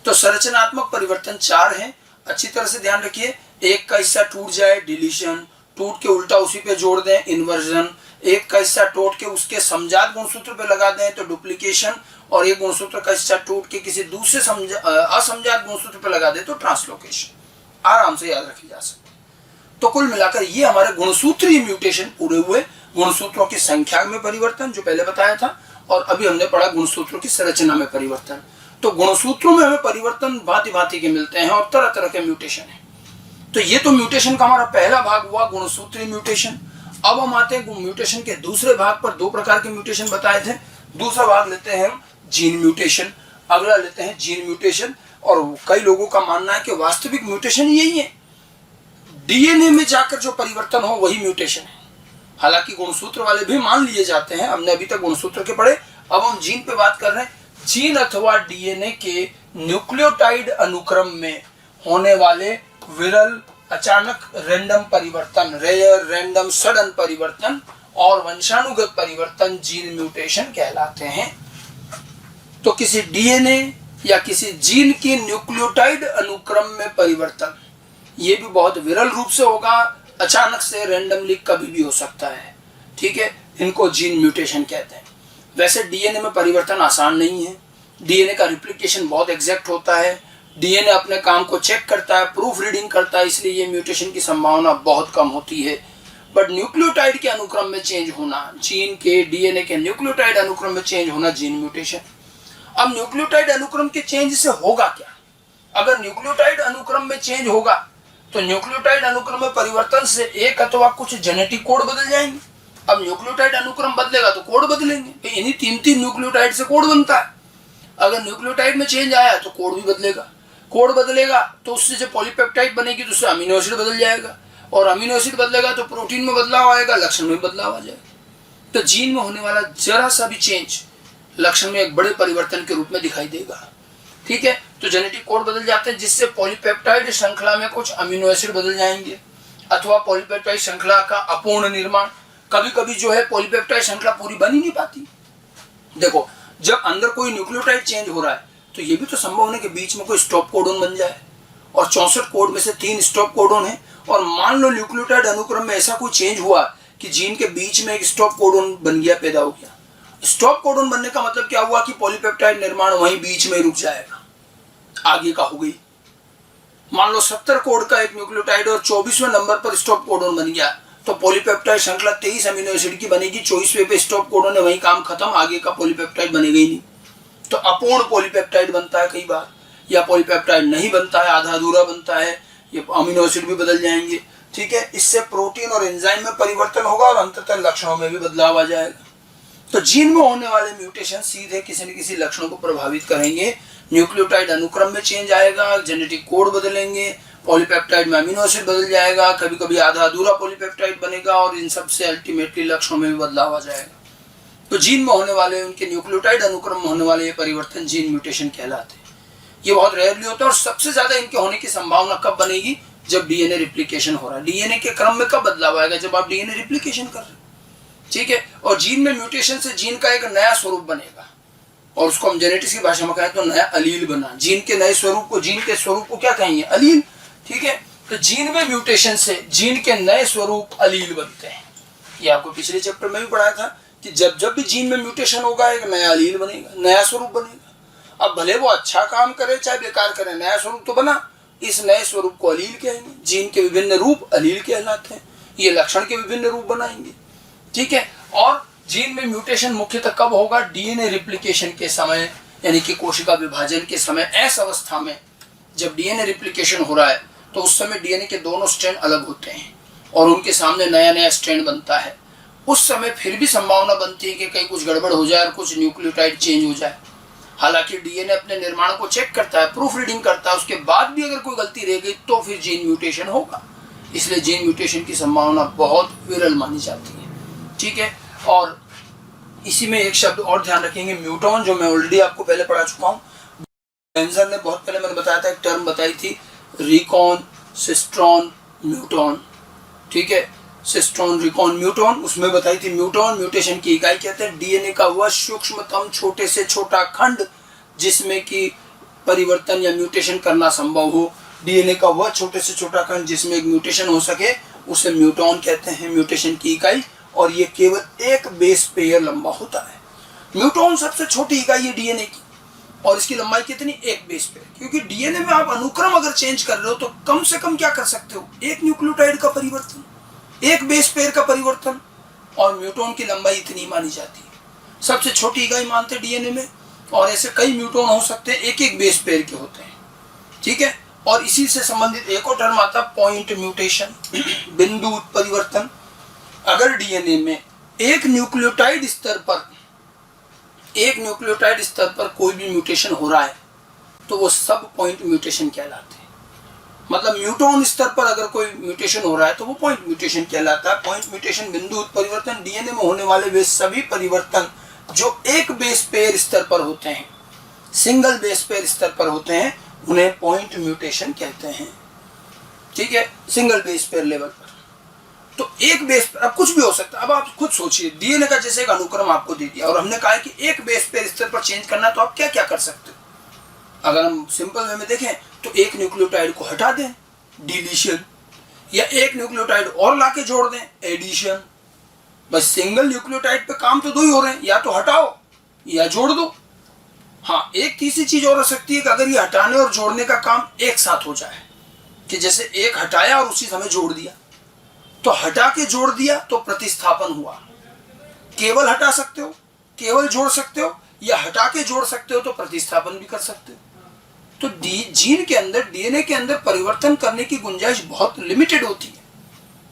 तो संरचनात्मक परिवर्तन 4 हैं, अच्छी तरह से ध्यान रखिए। एक का हिस्सा टूट जाए, डिलीशन, टूट के उल्टा उसी पे जोड़ दें, इन्वर्जन, एक का हिस्सा टूट के उसके समजात गुणसूत्र पे लगा दें तो डुप्लीकेशन, और एक गुणसूत्र का हिस्सा टूट के किसी दूसरे असमजात गुणसूत्र पे लगा दे तो ट्रांसलोकेशन। आराम से याद रखी जा सकती। तो कुल मिलाकर ये हमारे गुणसूत्रीय म्यूटेशन पूरे हुए। गुणसूत्रों की संख्या में परिवर्तन जो पहले बताया था, और अभी हमने पढ़ा गुणसूत्रों की संरचना में परिवर्तन। तो गुणसूत्रों में हमें परिवर्तन भांति भांति के मिलते हैं और तरह तरह के म्यूटेशन है। तो ये तो म्यूटेशन का हमारा पहला भाग हुआ, गुणसूत्रीय म्यूटेशन। अब हम आते हैं म्यूटेशन के दूसरे भाग पर। 2 प्रकार के म्यूटेशन बताए थे। दूसरा भाग लेते हैं हम जीन म्यूटेशन, अगला लेते हैं जीन म्यूटेशन। और कई लोगों का मानना है कि वास्तविक म्यूटेशन यही है, DNA में जाकर जो परिवर्तन हो वही म्यूटेशन है। हालांकि गुणसूत्र वाले भी मान लिए जाते हैं, हमने अभी तक गुणसूत्र के पढ़े, अब हम जीन पे बात कर रहे हैं। जीन अथवा DNA के न्यूक्लियोटाइड अनुक्रम में होने वाले विरल, अचानक, रैंडम परिवर्तन, रेयर, रैंडम, सडन परिवर्तन और वंशानुगत परिवर्तन जीन म्यूटेशन कहलाते हैं। तो किसी DNA या किसी जीन के न्यूक्लियोटाइड अनुक्रम में परिवर्तन, ये भी बहुत विरल रूप से होगा, अचानक से, रैंडमली कभी भी हो सकता है। ठीक है, इनको जीन म्यूटेशन कहते हैं। वैसे DNA में परिवर्तन आसान नहीं है। DNA का रिप्लिकेशन बहुत एग्जैक्ट होता है। DNA अपने काम को चेक करता है, प्रूफ रीडिंग करता है, इसलिए ये म्यूटेशन की संभावना बहुत कम होती है। बट न्यूक्लियोटाइड के अनुक्रम में चेंज होना, जीन के DNA के न्यूक्लियोटाइड अनुक्रम में चेंज होना, जीन म्यूटेशन। अब न्यूक्लियोटाइड अनुक्रम के चेंज से होगा क्या? अगर न्यूक्लियोटाइड अनुक्रम में चेंज होगा तो न्यूक्लियोटाइड अनुक्रम में परिवर्तन से एक अथवा कुछ जेनेटिक कोड बदल जाएंगे। अब न्यूक्लियोटाइड अनुक्रम बदलेगा तो कोड बदलेंगे, तो इन्हीं 3 न्यूक्लियोटाइड से कोड बनता है। अगर न्यूक्लियोटाइड में चेंज आया तो कोड भी बदलेगा, कोड बदलेगा तो उससे जो पॉलीपेप्टाइड बनेगी तो उससे अमीनो एसिड बदल जाएगा, और अमीनो एसिड बदलेगा तो प्रोटीन में बदलाव आएगा, लक्षण में बदलाव आ जाएगा। तो जीन में होने वाला जरा सा भी चेंज लक्षण में एक बड़े परिवर्तन के रूप में दिखाई देगा। ठीक है, तो जेनेटिक कोड बदल जाते हैं, जिससे पॉलीपेप्टाइड श्रृंखला में कुछ अमीनो एसिड बदल जाएंगे, अथवा पॉलीपेप्टाइड श्रृंखला का अपूर्ण निर्माण। कभी कभी जो है पॉलीपेप्टाइड श्रृंखला पूरी बन ही नहीं पाती। देखो, जब अंदर कोई न्यूक्लियोटाइड चेंज हो रहा है तो ये भी तो संभव है कि बीच में कोई स्टॉप कोडोन बन जाए, और 64 कोड में से 3 स्टॉप कोडोन है। और मान लो न्यूक्लियोटाइड अनुक्रम में ऐसा कोई चेंज हुआ कि जीन के बीच में एक स्टॉप कोडोन बन गया, पैदा हो गया। स्टॉप कोडोन बनने का मतलब क्या हुआ कि पॉलीपेप्टाइड निर्माण वहीं बीच में रुक जाएगा, आगे का हो गई। मान लो 70 कोड का एक न्यूक्लियोटाइड और 24वें नंबर पर स्टॉप कोडोन बन गया, तो पॉलीपेप्टाइड श्रृंखला 23 अमीनो एसिड की बनेगी, 24वें पे स्टॉप कोडोन है, वहीं काम खत्म, आगे का पॉलीपेप्टाइड बनेगा ही नहीं। तो अपूर्ण पॉलीपेप्टाइड बनता है कई बार, या पॉलीपेप्टाइड नहीं बनता है, आधा अधूरा बनता है, ये अमीनो एसिड भी बदल जाएंगे। ठीक है, इससे प्रोटीन और एंजाइम में परिवर्तन होगा और अंततः लक्षणों में भी बदलाव आ जाएगा। तो जीन में होने वाले म्यूटेशन सीधे किसी न किसी लक्षणों को प्रभावित करेंगे। न्यूक्लियोटाइड अनुक्रम में चेंज आएगा, जेनेटिक कोड बदलेंगे, पॉलीपेप्टाइड में अमीनो एसिड बदल जाएगा, कभी कभी आधा अधूरा पॉलीपेप्टाइड बनेगा, और इन सब से अल्टीमेटली लक्षणों में भी बदलाव आ जाएगा। तो जीन में होने वाले, उनके न्यूक्लियोटाइड अनुक्रम में होने वाले ये परिवर्तन जीन म्यूटेशन कहलाते हैं। ये बहुत रेयरली होता है, और सबसे ज्यादा इनके होने की संभावना कब बनेगी? जब DNA रिप्लिकेशन हो रहा है। DNA के क्रम में कब बदलाव आएगा? जब आप DNA रिप्लिकेशन कर रहे हैं। ठीक है, और जीन में म्यूटेशन से जीन का एक नया स्वरूप बनेगा, और उसको हम जेनेटिक्स की भाषा में कहें तो नया अलील बना। जीन के नए स्वरूप को, जीन के स्वरूप को क्या कहेंगे? अलील। ठीक है, तो जीन में म्यूटेशन से जीन के नए स्वरूप अलील बनते हैं। ये आपको पिछले चैप्टर में भी पढ़ाया था कि जब जब भी जीन में म्यूटेशन होगा एक नया अलील बनेगा, नया स्वरूप बनेगा। अब भले वो अच्छा काम करे चाहे बेकार करे, नया स्वरूप तो बना, इस नए स्वरूप को अलील कहेंगे। जीन के विभिन्न रूप अलील कहलाते हैं, ये लक्षण के विभिन्न रूप बनाएंगे। ठीक है, और जीन में म्यूटेशन मुख्यतः कब होगा? DNA रिप्लिकेशन के समय, यानी कि कोशिका विभाजन के समय। ऐसा अवस्था में जब DNA रिप्लिकेशन हो रहा है तो उस समय डीएनए के दोनों स्ट्रैंड अलग होते हैं और उनके सामने नया नया स्ट्रैंड बनता है। उस समय फिर भी संभावना बनती है कि कहीं कुछ गड़बड़ हो जाए और कुछ न्यूक्लियोटाइड चेंज हो जाए। हालांकि डीएनए अपने निर्माण को चेक करता है, प्रूफ रीडिंग करता है, उसके बाद भी अगर कोई गलती रह गई तो फिर जीन म्यूटेशन होगा। इसलिए जीन म्यूटेशन की संभावना बहुत विरल मानी जाती है। ठीक है, और इसी में एक शब्द और ध्यान रखेंगे, म्यूटॉन, जो मैं ऑलरेडी आपको पहले पढ़ा चुका हूँ। बेंजर ने बहुत पहले मैंने बताया था, एक टर्म बताई थी, रिकॉन सिस्ट्रॉन म्यूटॉन। ठीक है, सिस्ट्रॉन रिकॉन म्यूटॉन, उसमें बताई थी म्यूटॉन म्यूटेशन की इकाई कहते हैं डीएनए का वह सूक्ष्मतम छोटे से छोटा खंड जिसमें कि परिवर्तन या म्यूटेशन करना संभव हो। डीएनए का वह छोटे से छोटा खंड जिसमें एक म्यूटेशन हो सके उसे म्यूटॉन कहते हैं, म्यूटेशन की इकाई। और ये केवल एक बेस पेयर लंबा होता है। म्यूटॉन सबसे छोटी इकाई है डीएनए की, और इसकी लंबाई कितनी, एक बेस पेयर। क्योंकि डीएनए में आप अनुक्रम अगर चेंज कर रहे हो तो कम से कम क्या कर सकते हो, एक न्यूक्लियोटाइड का परिवर्तन, एक बेस पेयर का परिवर्तन, और म्यूटॉन की लंबाई इतनी मानी जाती है। सबसे छोटी इकाई मानते डीएनए में, और ऐसे कई म्यूटॉन हो सकते हैं, एक एक बेस पेयर के होते हैं। ठीक है, और इसी से संबंधित एक और टर्म आता है पॉइंट म्यूटेशन, बिंदु उत्परिवर्तन। अगर डीएनए में एक न्यूक्लियोटाइड स्तर पर कोई भी म्यूटेशन हो रहा है तो वो सब पॉइंट म्यूटेशन कहलाते हैं। मतलब म्यूटॉन स्तर पर अगर कोई म्यूटेशन हो रहा है तो वो पॉइंट म्यूटेशन कहलाता है। पॉइंट म्यूटेशन, बिंदु उत्परिवर्तन, डीएनए में होने वाले वे सभी परिवर्तन जो एक बेस पेयर स्तर पर होते हैं, सिंगल बेस पेयर स्तर पर होते हैं, उन्हें पॉइंट म्यूटेशन कहते हैं। ठीक है, सिंगल बेस पेयर लेवल पर। तो एक बेस, अब कुछ भी हो सकता है। अब आप खुद सोचिए, डीएनए का जैसे एक अनुक्रम आपको दे दिया और हमने कहा कि एक बेस पेयर स्तर पर चेंज करना, तो आप क्या क्या कर सकते हो। अगर हम सिंपल वे में देखें तो एक न्यूक्लियोटाइड को हटा दें, डिलीशन, या एक न्यूक्लियोटाइड और लाके जोड़ दें, एडिशन। बस सिंगल न्यूक्लियोटाइड पे काम तो दो ही हो रहे हैं, या तो हटाओ या जोड़ दो। हाँ, एक तीसरी चीज और हो सकती है कि अगर ये हटाने और जोड़ने का काम एक साथ हो जाए, कि जैसे एक हटाया और उसी समय जोड़ दिया, तो हटा के जोड़ दिया तो प्रतिस्थापन हुआ। केवल हटा सकते हो, केवल जोड़ सकते हो, या हटा के जोड़ सकते हो तो प्रतिस्थापन भी कर सकते हो। तो जीन के अंदर, डीएनए के अंदर परिवर्तन करने की गुंजाइश बहुत लिमिटेड होती है।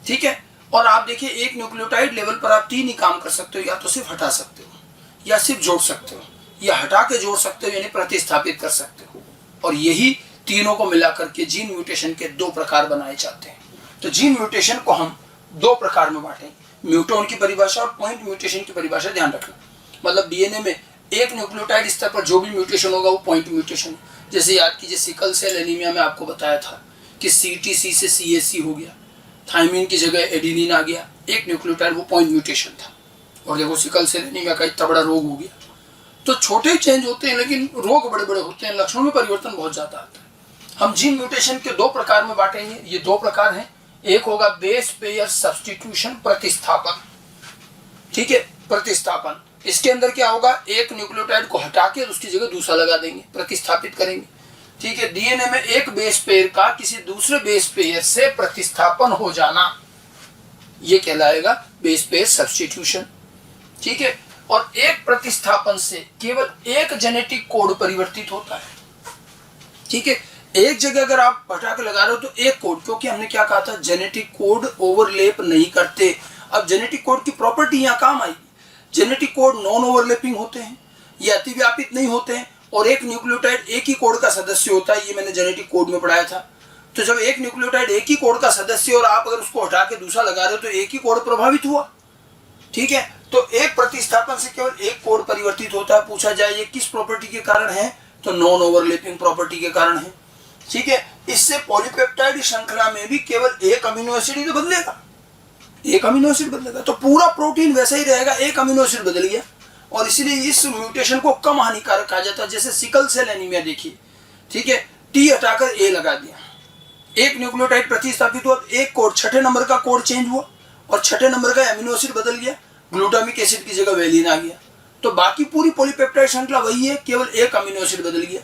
ठीक है, और आप देखिए एक न्यूक्लियोटाइड लेवल पर आप तीन ही काम कर सकते हो, या तो सिर्फ हटा सकते हो, या सिर्फ जोड़ सकते हो, या हटा के जोड़ सकते हो, यानी प्रतिस्थापित कर सकते हो। और यही तीनों को मिलाकर के जीन म्यूटेशन के दो प्रकार बनाए जाते हैं। तो जीन म्यूटेशन को हम दो प्रकार में बांटेंगे, म्यूटॉन की परिभाषा और पॉइंट म्यूटेशन की परिभाषा। ध्यान रखना, मतलब डीएनए में एक न्यूक्लियोटाइड स्तर पर जो भी म्यूटेशन होगा वो पॉइंट म्यूटेशन है। जैसे याद कीजिए, सिकल सेल एनीमिया में आपको बताया था कि सीटीसी से सीएससी हो गया, थायमिन की जगह एडिनिन आ गया, एक न्यूक्लियोटाइड, वो पॉइंट म्यूटेशन था। और देखो सिकल सेल एनीमिया का इतना बड़ा रोग हो गया। तो छोटे चेंज होते हैं लेकिन रोग बड़े बड़े होते हैं, लक्षणों में परिवर्तन बहुत ज्यादा आता है। हम जीन म्यूटेशन के दो प्रकार में बांटेंगे। ये दो प्रकार हैं, एक होगा बेस पेयर सब्स्टिट्यूशन, प्रतिस्थापन। ठीक है, प्रतिस्थापन, इसके अंदर क्या होगा, एक न्यूक्लियोटाइड को हटा के उसकी जगह दूसरा लगा देंगे, प्रतिस्थापित करेंगे। ठीक है, डीएनए में एक बेस पेयर का किसी दूसरे बेस पेयर से प्रतिस्थापन हो जाना, ये कहलाएगा बेस पेयर सब्स्टिट्यूशन। ठीक है, और एक प्रतिस्थापन से केवल एक जेनेटिक कोड परिवर्तित होता है। ठीक है, एक जगह अगर आप हटा के लगा रहे हो तो एक कोड, क्योंकि हमने क्या कहा था, जेनेटिक कोड ओवरलैप नहीं करते। अब जेनेटिक कोड की प्रॉपर्टी यहाँ काम आई। जेनेटिक कोड नॉन ओवरलैपिंग होते हैं, ये अतिव्यापित नहीं होते हैं, और एक न्यूक्लियोटाइड एक ही कोड का सदस्य होता है, ये मैंने जेनेटिक कोड में पढ़ाया था। तो जब एक न्यूक्लियोटाइड एक ही कोड का सदस्य और आप अगर उसको हटा के दूसरा लगा रहे हो तो एक ही कोड प्रभावित हुआ। ठीक है, तो एक प्रतिस्थापन से केवल एक कोड परिवर्तित होता है। पूछा जाए ये किस प्रॉपर्टी के कारण है, तो नॉन ओवरलैपिंग प्रॉपर्टी के कारण है। ठीक है, इससे पॉलीपेप्टाइड श्रृंखला में भी केवल एक अमीनो एसिड ही तो बदलेगा, एक अमीनो एसिड बदलेगा, तो पूरा प्रोटीन वैसा ही रहेगा, एक अमीनो एसिड बदल गया। और इसीलिए इस म्यूटेशन को कम हानिकारक कहा जाता है। जैसे सिकल सेल एनीमिया देखिए, ठीक है, टी हटाकर ए लगा दिया, एक न्यूक्लियोटाइड प्रतिस्थापित हुआ, एक कोड, छठे नंबर का कोड चेंज हुआ और छठे नंबर का अमीनो एसिड बदल गया, ग्लूटामिक एसिड की जगह वेलिन आ गया। तो बाकी पूरी पॉलीपेप्टाइड श्रृंखला वही है, केवल एक अमीनो एसिड बदल गया।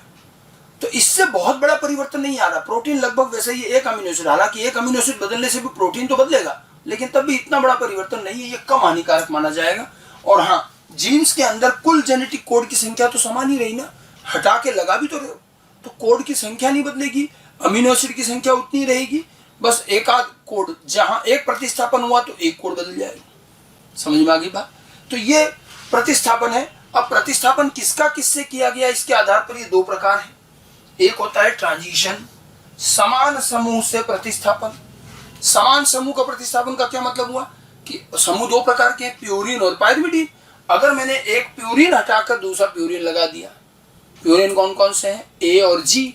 तो इससे बहुत बड़ा परिवर्तन नहीं आ रहा, प्रोटीन लगभग वैसे ही, एक अमीनो एसिड, हालांकि एक अमीनो एसिड बदलने से भी प्रोटीन तो बदलेगा, लेकिन तब भी इतना बड़ा परिवर्तन नहीं है, ये कम हानिकारक माना जाएगा। और हाँ, जीन्स के अंदर कुल जेनेटिक कोड की संख्या तो समान ही रही ना, हटा के लगा भी तो रहे हो तो कोड की संख्या नहीं बदलेगी। अमीनो एसिड की संख्या उतनी रहेगी, बस एक आध कोड, जहां एक प्रतिस्थापन हुआ तो एक कोड बदल जाएगा। समझ में आ गई बात? तो ये प्रतिस्थापन है। अब प्रतिस्थापन किसका किससे किया गया, इसके आधार पर ये दो प्रकार है। एक होता है ट्रांजिशन, समान समूह से प्रतिस्थापन। समान समूह का प्रतिस्थापन का क्या मतलब हुआ कि समूह दो प्रकार के, प्यूरिन और पायरिमिडीन। अगर मैंने एक प्यूरिन हटाकर दूसरा प्यूरिन लगा दिया, प्यूरिन कौन कौन से हैं, ए और जी,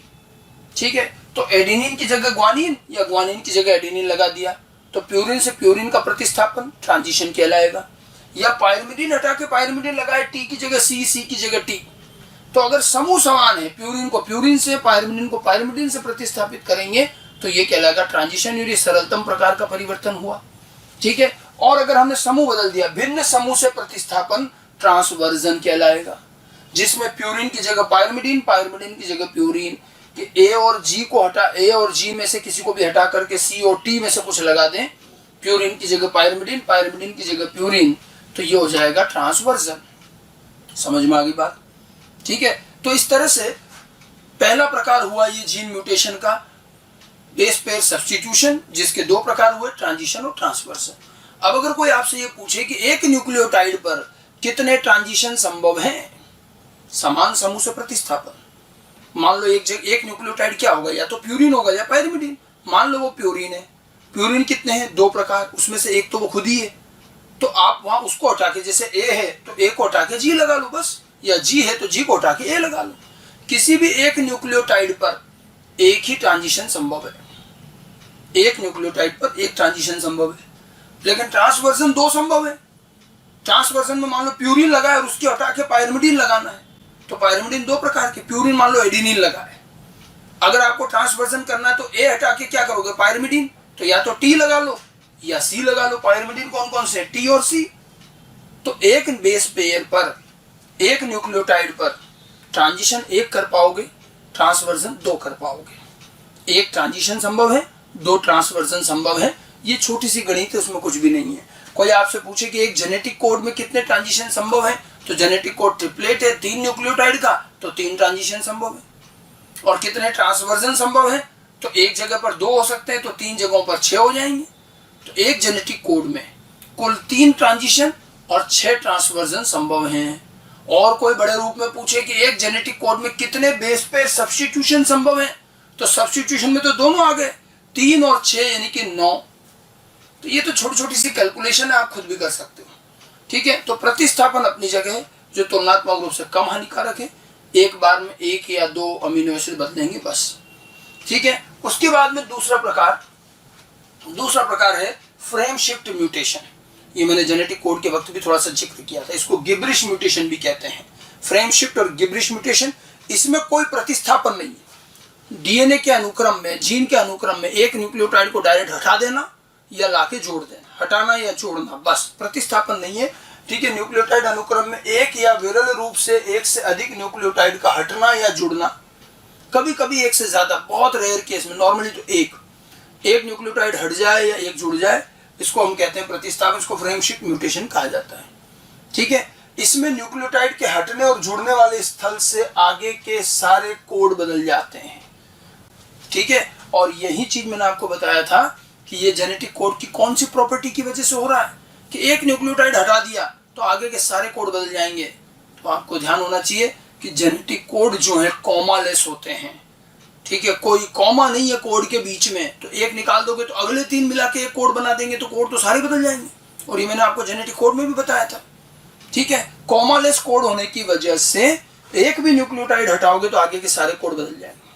ठीक है, तो एडेनिन की जगह ग्वानिन या ग्वानिन की जगह एडेनिन लगा दिया, तो प्यूरिन से प्यूरिन का प्रतिस्थापन ट्रांजिशन कहलाएगा। या पायरिमिडीन हटा के पायरिमिडीन लगाए, टी की जगह सी, सी की जगह टी, तो अगर समूह समान है, प्यूरिन को प्यूरिन से, पायरिमिडीन को पायरिमिडीन से प्रतिस्थापित करेंगे तो ये कहलाएगा ट्रांजिशन, ये सरलतम प्रकार का परिवर्तन हुआ, ठीक है। और अगर हमने समूह बदल दिया, भिन्न समूह से प्रतिस्थापन ट्रांसवर्जन कहलाएगा, जिसमें प्यूरिन की जगह पायरिमिडीन, पायरिमिडीन की जगह प्यूरिन, कि ए और जी को हटा, ए और जी में से किसी को भी हटा करके सी और टी में से कुछ लगा दें, प्यूरिन की जगह पायरिमिडीन, पायरिमिडीन की जगह प्यूरिन, तो ये हो जाएगा ट्रांसवर्जन। समझ में आ गई बात? ठीक है। तो इस तरह से पहला प्रकार हुआ ये जीन म्यूटेशन का, बेस पेयर सब्स्टिट्यूशन, जिसके दो प्रकार हुए, ट्रांजिशन और ट्रांसवर्जन। अब अगर कोई आपसे ये पूछे कि एक न्यूक्लियोटाइड पर कितने ट्रांजिशन संभव हैं, समान समूह से प्रतिस्थापन, मान लो एक न्यूक्लियोटाइड क्या होगा, या तो प्यूरिन होगा या पायरिमिडीन। मान लो वो प्यूरिन है, प्यूरिन कितने हैं, दो प्रकार, उसमें से एक तो वो खुद ही है, तो आप वहां उसको हटा के, जैसे ए है तो ए को हटा के जी लगा लो बस, या जी है तो जी को हटा के ए लगा लो। किसी भी एक न्यूक्लियोटाइड पर एक ही ट्रांजिशन संभव है, एक न्यूक्लियोटाइड पर एक ट्रांजिशन संभव है, लेकिन ट्रांसवर्जन दो संभव है। ट्रांसवर्जन में मान लो प्यूरिन लगा है और उसकी हटा के पायरिमिडीन लगाना है, तो पायरिमिडीन दो प्रकार के, प्यूरिन मान लो एडेनिन लगा है, अगर आपको ट्रांसवर्जन करना है तो ए हटा के क्या करोगे, पायरिमिडीन, तो या तो टी लगा लो या सी लगा लो। पायरिमिडीन कौन कौन से, टी और सी। तो एक बेस पेयर पर, एक न्यूक्लियोटाइड पर ट्रांजिशन एक कर पाओगे, ट्रांसवर्जन दो कर पाओगे। एक ट्रांजिशन संभव है, दो ट्रांसवर्जन संभव है। ये छोटी सी गणित है, उसमें कुछ भी नहीं है। कोई आपसे पूछे कि एक जेनेटिक कोड में कितने ट्रांजिशन संभव है, तो जेनेटिक कोड ट्रिपलेट है, 3 न्यूक्लियोटाइड का, तो 3 ट्रांजिशन संभव है। और कितने ट्रांसवर्जन संभव है, तो एक जगह पर 2 हो सकते हैं, तो 3 जगहों पर 6 हो जाएंगे। तो एक जेनेटिक कोड में कुल 3 ट्रांजिशन और 6 ट्रांसवर्जन संभव हैं। और कोई बड़े रूप में पूछे कि एक जेनेटिक कोड में कितने बेस पेयर सब्स्टिट्यूशन संभव है, तो सब्स्टिट्यूशन में तो दोनों आ गए, 3 और 6 यानी कि 9। तो ये तो छोटी छोटी सी कैलकुलेशन है, आप खुद भी कर सकते हो, ठीक है। तो प्रतिस्थापन अपनी जगह है, जो तुलनात्मक रूप से कम हानिकारक है, एक बार में 1 या 2 अमीनो एसिड बदलेंगे बस, ठीक है। उसके बाद में दूसरा प्रकार है फ्रेम शिफ्ट म्यूटेशन। ये मैंने जेनेटिक कोड के वक्त भी थोड़ा सा जिक्र किया था, इसको गिब्रिश म्यूटेशन भी कहते हैं। फ्रेम शिफ्ट और गिब्रिश म्यूटेशन, इसमें कोई प्रतिस्थापन नहीं है। डीएनए के अनुक्रम में, जीन के अनुक्रम में एक न्यूक्लियोटाइड को डायरेक्ट हटा देना या लाके जोड़ देना, हटाना या जोड़ना, बस, प्रतिस्थापन नहीं है, ठीक है। न्यूक्लियोटाइड अनुक्रम में एक या विरल रूप से एक से अधिक न्यूक्लियोटाइड का हटना या जुड़ना, कभी कभी एक से ज्यादा, बहुत रेयर केस में, नॉर्मली तो एक न्यूक्लियोटाइड हट जाए या एक जुड़ जाए, इसको हम कहते हैं प्रतिस्थापन, इसको फ्रेम शिफ्ट म्यूटेशन कहा जाता है, ठीक है। इसमें न्यूक्लियोटाइड के हटने और जुड़ने वाले स्थल से आगे के सारे कोड बदल जाते हैं, ठीक है। और यही चीज मैंने आपको बताया था कि ये जेनेटिक कोड की कौन सी प्रॉपर्टी की वजह से हो रहा है, कि एक न्यूक्लियोटाइड हटा दिया तो आगे के सारे कोड बदल जाएंगे। तो आपको ध्यान होना चाहिए कि जेनेटिक कोड जो है कॉमालेस होते हैं, ठीक है, कोई कॉमा नहीं है कोड के बीच में, तो एक निकाल दोगे तो अगले 3 मिला के एक कोड बना देंगे, तो कोड तो सारे बदल जाएंगे। और ये मैंने आपको जेनेटिक कोड में भी बताया था, ठीक है। कॉमालेस कोड होने की वजह से एक भी न्यूक्लियोटाइड हटाओगे तो आगे के सारे कोड बदल जाएंगे,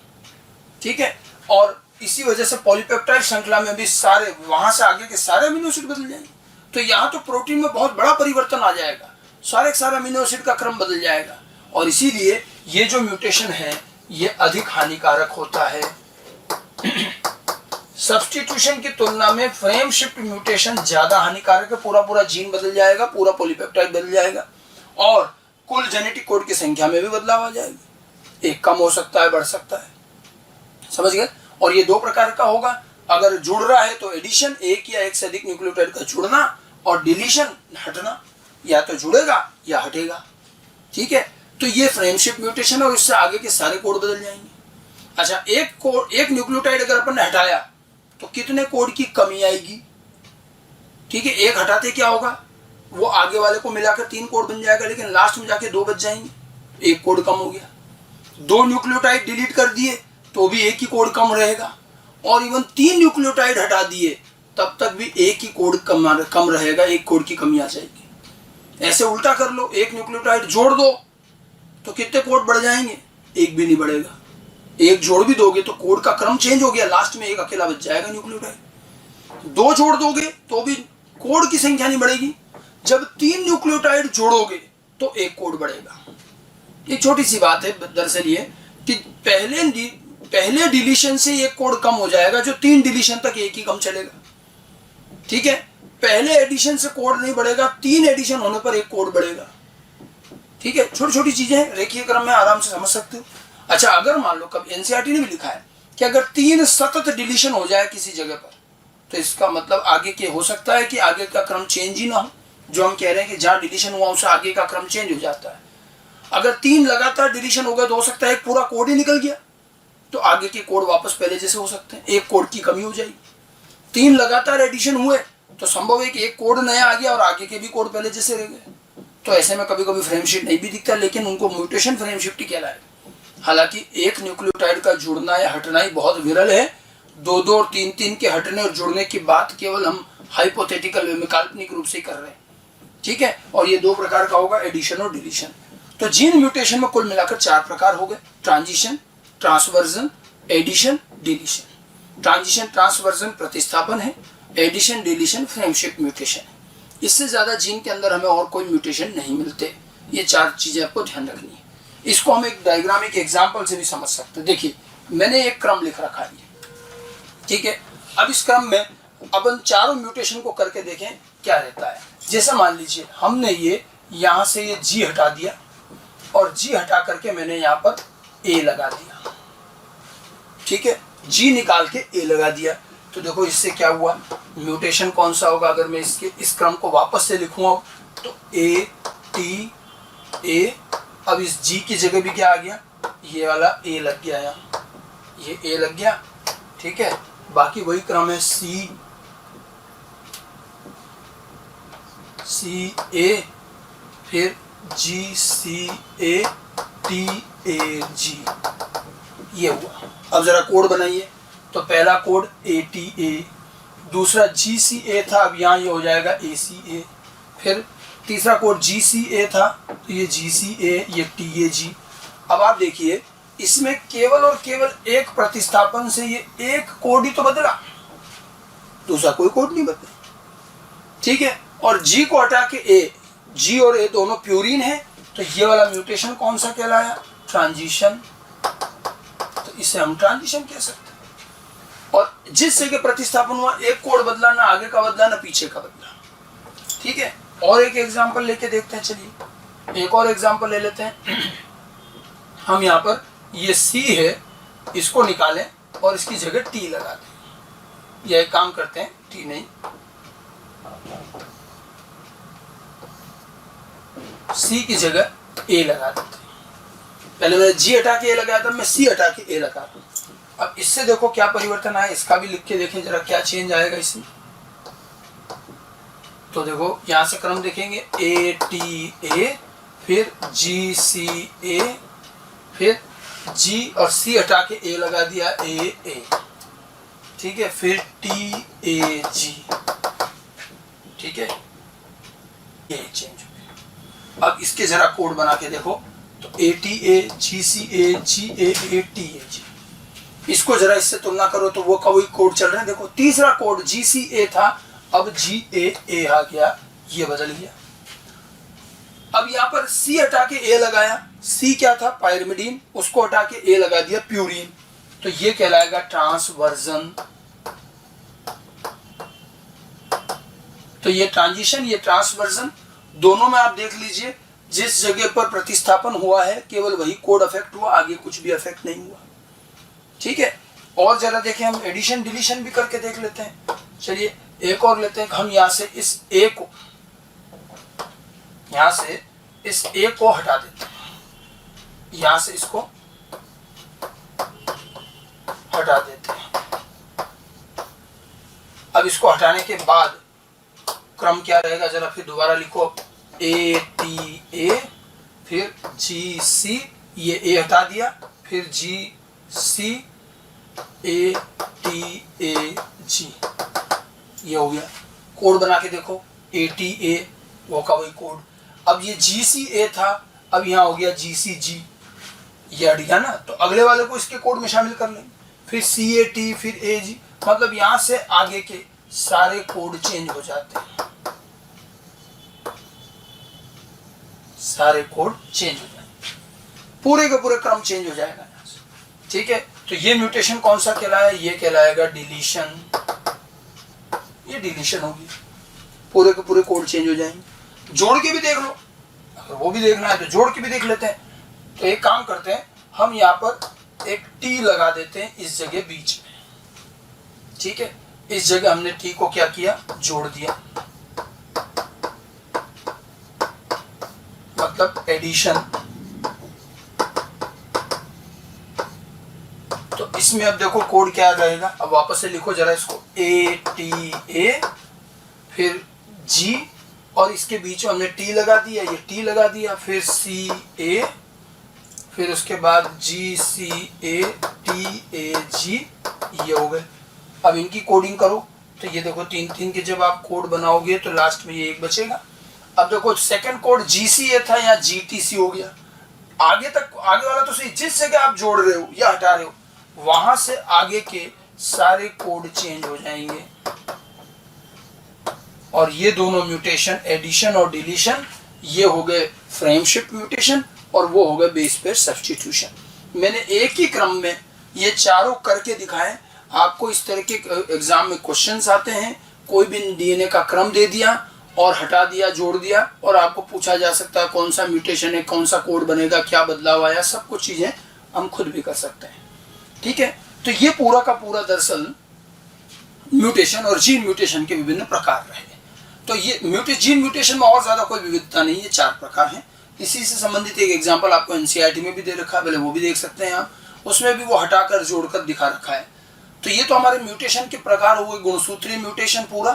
ठीक है। और इसी वजह से पॉलीपेप्टाइड श्रृंखला में भी सारे, वहां से आगे के सारे अमीनो एसिड बदल जाएंगे। तो यहाँ तो प्रोटीन में बहुत बड़ा परिवर्तन आ जाएगा, सारे के सारे अमीनो एसिड का क्रम बदल जाएगा। और इसीलिए ये जो म्यूटेशन है ये अधिक हानिकारक होता है। सब्स्टिट्यूशन की तुलना में फ्रेम शिफ्ट म्यूटेशन ज्यादा हानिकारक है, पूरा जीन बदल जाएगा, पूरा पॉलीपेप्टाइड बदल जाएगा, और कुल जेनेटिक कोड की संख्या में भी बदलाव आ जाएगा, एक कम हो सकता है, बढ़ सकता है, समझ गए। और ये 2 प्रकार का होगा, अगर जुड़ रहा है तो एडिशन, एक या एक से अधिक न्यूक्लियोटाइड का जुड़ना, और डिलीशन, हटना, या तो जुड़ेगा या हटेगा, ठीक है। तो ये फ्रेम शिफ्ट म्यूटेशन है, और इससे आगे के सारे कोड बदल जाएंगे। अच्छा, एक न्यूक्लियोटाइड अगर अपन ने हटाया तो कितने कोड की कमी आएगी? ठीक है, एक हटाते क्या होगा, वो आगे वाले को मिलाकर 3 कोड बन जाएगा, लेकिन लास्ट में जाके 2 बच जाएंगे, एक कोड कम हो गया। 2 न्यूक्लियोटाइड डिलीट कर दिए तो भी एक ही कोड कम रहेगा, और इवन 3 न्यूक्लियोटाइड हटा दिए तब तक भी एक ही कोड कम रहेगा, एक कोड की कमी आ जाएगी। ऐसे उल्टा कर लो, एक न्यूक्लियोटाइड जोड़ दो तो कितने कोड बढ़ जाएंगे? एक भी नहीं बढ़ेगा। एक जोड़ भी दोगे तो कोड का क्रम चेंज हो गया, लास्ट में एक अकेला बच जाएगा न्यूक्लियोटाइड। 2 जोड़ दोगे तो भी कोड की संख्या नहीं बढ़ेगी। जब 3 न्यूक्लियोटाइड जोड़ोगे तो एक कोड बढ़ेगा। ये छोटी सी बात है दरअसल, ये कि पहले डिलीशन से एक कोड कम हो जाएगा, जो 3 डिलीशन तक एक ही कम चलेगा। ठीक है, पहले एडिशन से कोड नहीं बढ़ेगा, 3 एडिशन होने पर एक कोड बढ़ेगा। ठीक है, छोटी छोटी चीजें हैं, रेखीय क्रम में आराम से समझ सकते हो। अच्छा, अगर मान लो कब एनसीईआरटी ने भी लिखा है कि अगर 3 सतत डिलीशन हो जाए किसी जगह पर, तो इसका मतलब आगे के हो सकता है कि आगे का क्रम चेंज ही ना हो। जो हम कह रहे हैं कि जहां डिलीशन हुआ उससे आगे का क्रम चेंज हो जाता है। अगर 3 लगातार डिलीशन हो गए तो हो सकता है एक पूरा कोड ही निकल गया, तो आगे के कोड वापस पहले जैसे हो सकते हैं, एक कोड की कमी हो जाएगी। 3 लगातार एडिशन हुए तो संभव है कि एक कोड नया आ गया और आगे के भी कोड पहले जैसे रह गए। तो ऐसे में कभी कभी फ्रेम शिफ्ट नहीं भी दिखता, लेकिन उनको म्यूटेशन फ्रेम शिफ्ट ही कहलाएगा। हालांकि एक न्यूक्लियोटाइड का जुड़ना या हटना ही बहुत विरल है। 2-2 और 3-3 के हटने और जुड़ने की बात केवल हम हाइपोथेटिकल वे में काल्पनिक रूप से कर रहे हैं। ठीक है, और ये 2 प्रकार का होगा, एडिशन और डिलीशन। तो जीन म्यूटेशन में कुल मिलाकर 4 प्रकार हो गए, transition, transversion, addition, deletion. Transition transversion प्रतिस्थापन है, addition deletion frame shift mutation है। इससे ज्यादा जीन के अंदर हमें और कोई म्यूटेशन नहीं मिलते। ये 4 चीजें आपको ध्यान रखनी है। इसको हम एक डायग्रामिक एग्जाम्पल से भी समझ सकते हैं। देखिए, मैंने एक क्रम लिख रखा है, ठीक है। अब इस क्रम में अपन चारों म्यूटेशन को करके देखें क्या रहता है। जैसा मान लीजिए हमने ये यहाँ से ये जी हटा दिया और जी हटा करके मैंने यहाँ पर ए लगा दिया। ठीक है, जी निकाल के ए लगा दिया, तो देखो इससे क्या हुआ, म्यूटेशन कौन सा होगा। अगर मैं इस क्रम को वापस से लिखूंगा तो ए टी ए, अब इस जी की जगह भी क्या आ गया, ये वाला ए लग गया, यहाँ ये ए लग गया। ठीक है, बाकी वही क्रम है, सी ए, फिर जी सी ए टी ए जी, ये हुआ। अब जरा कोड बनाइए, तो पहला कोड ए टी ए, दूसरा जी सी ए था, अब यहाँ ये हो जाएगा ए सी ए, फिर तीसरा कोड जी सी ए था तो ये जी सी ए, ये टी ए जी। अब आप देखिए इसमें केवल और केवल एक प्रतिस्थापन से ये एक कोड ही तो बदला, दूसरा कोई कोड नहीं बदला। ठीक है, और जी को हटा के ए, जी और ए दोनों प्यूरिन है, तो ये वाला म्यूटेशन कौन सा कहलाया, ट्रांजिशन। तो इसे हम ट्रांजिशन कह सकते हैं। और जिस जगह प्रतिस्थापन हुआ एक कोड बदला, ना आगे का बदला ना पीछे का बदला। ठीक है, और एक एग्जांपल लेके देखते हैं। चलिए एक और एग्जांपल ले लेते हैं। हम यहाँ पर ये सी है, इसको निकालें और इसकी जगह टी लगा दें। यह काम करते हैं, टी नहीं, सी की जगह ए लगा देते हैं। पहले मैंने जी हटा के ए लगाया था, मैं सी हटा के ए लगा दूं। अब इससे देखो क्या परिवर्तन आया, इसका भी लिख के देखें जरा क्या चेंज आएगा इसमें। तो देखो यहाँ से क्रम देखेंगे, ए टी ए, फिर जी सी ए, फिर जी और सी हटा के ए लगा दिया, ए ए। ठीक है, फिर टी ए जी। ठीक है, ये चेंज हो गया। अब इसके जरा कोड बना के देखो, तो A T A, ji C A, ji A A, T A जी। इसको जरा इससे तुलना करो तो वो का वही कोड चल रहे हैं। देखो तीसरा कोड जी सी ए था, अब जी ए आ गया, ये बदल गया। अब यहाँ पर सी हटा के ए लगाया, सी क्या था, पायरिमिडीन, उसको हटा के ए लगा दिया, प्यूरिन। तो ये कहलाएगा ट्रांसवर्जन। तो ये ट्रांजिशन, ये ट्रांसवर्जन, दोनों में आप देख लीजिए जिस जगह पर प्रतिस्थापन हुआ है केवल वही कोड अफेक्ट हुआ, आगे कुछ भी अफेक्ट नहीं हुआ। ठीक है, और जरा देखें, हम एडिशन डिलीशन भी करके देख लेते हैं। चलिए एक और लेते हैं। हम यहाँ से इस ए को, यहाँ से इस ए को हटा देते हैं, यहाँ से इसको अब इसको हटाने के बाद क्रम क्या रहेगा, जरा फिर दोबारा लिखो, ATA, फिर GC, ये A हटा दिया, फिर GC ATAG, ये हो गया। कोड बना के देखो, ATA वो का वही कोड। अब ये GCA था, अब यहाँ हो गया GCG, ये हट गया ना, तो अगले वाले को इसके कोड में शामिल कर लेंगे। फिर CAT, फिर AG, मतलब यहाँ से आगे के सारे कोड चेंज हो जाते हैं, सारे कोड चेंज हो जाएंगे, पूरे के पूरे क्रम चेंज हो जाएगा यहाँ से, ठीक है। तो ये म्यूटेशन कौन सा कहलाया, ये कहलाएगा डिलीशन, ये डिलीशन होगी, पूरे के पूरे कोड चेंज हो जाएंगे। जोड़ के भी देख लो, अगर वो भी देखना है तो जोड़ के भी देख लेते हैं। तो एक काम करते हैं, हम यहाँ पर एक T लगा देते हैं इस जगह बीच में, ठीक है। इस जगह हमने T को क्या किया, जोड़ दिया, मतलब एडिशन। तो इसमें अब देखो कोड क्या रहेगा, अब वापस से लिखो जरा इसको, ATA, फिर G, और इसके बीच में हमने T लगा दिया, ये T लगा दिया, फिर CA, फिर उसके बाद GCATAG, ये हो गए। अब इनकी कोडिंग करो, तो ये देखो 3-3 के जब आप कोड बनाओगे तो लास्ट में ये एक बचेगा। अब देखो सेकंड कोड GCA था, यहाँ GTC हो गया। आगे तक, आगे वाला तो सही, जिस जगह आप जोड़ रहे हो या हटा रहे हो, वहां से आगे के सारे कोड चेंज हो जाएंगे। और ये दोनों म्यूटेशन, एडिशन और डिलीशन, ये हो गए फ्रेम शिफ्ट म्यूटेशन, और वो हो गए बेस पेयर सब्स्टिट्यूशन। मैंने एक ही क्रम में ये चारों करके दिखाए। आपको इस तरह के एग्जाम में क्वेश्चंस आते हैं, कोई भी डीएनए का क्रम दे दिया और हटा दिया, जोड़ दिया, और आपको पूछा जा सकता है कौन सा म्यूटेशन है, कौन सा कोड बनेगा, क्या बदलाव आया, सब कुछ चीजें हम खुद भी कर सकते हैं, ठीक है। तो ये पूरा का पूरा दरअसल म्यूटेशन और जीन म्यूटेशन के विभिन्न प्रकार रहे। तो ये जीन म्यूटेशन में और ज्यादा कोई विविधता नहीं है, 4 प्रकार हैं। इसी से संबंधित एक एग्जांपल आपको एनसीईआरटी में भी दे रखा है, पहले वो भी देख सकते हैं आप, उसमें भी वो हटाकर जोड़कर दिखा रखा है। तो ये तो हमारे म्यूटेशन के प्रकार हुए। गुणसूत्रीय म्यूटेशन, पूरा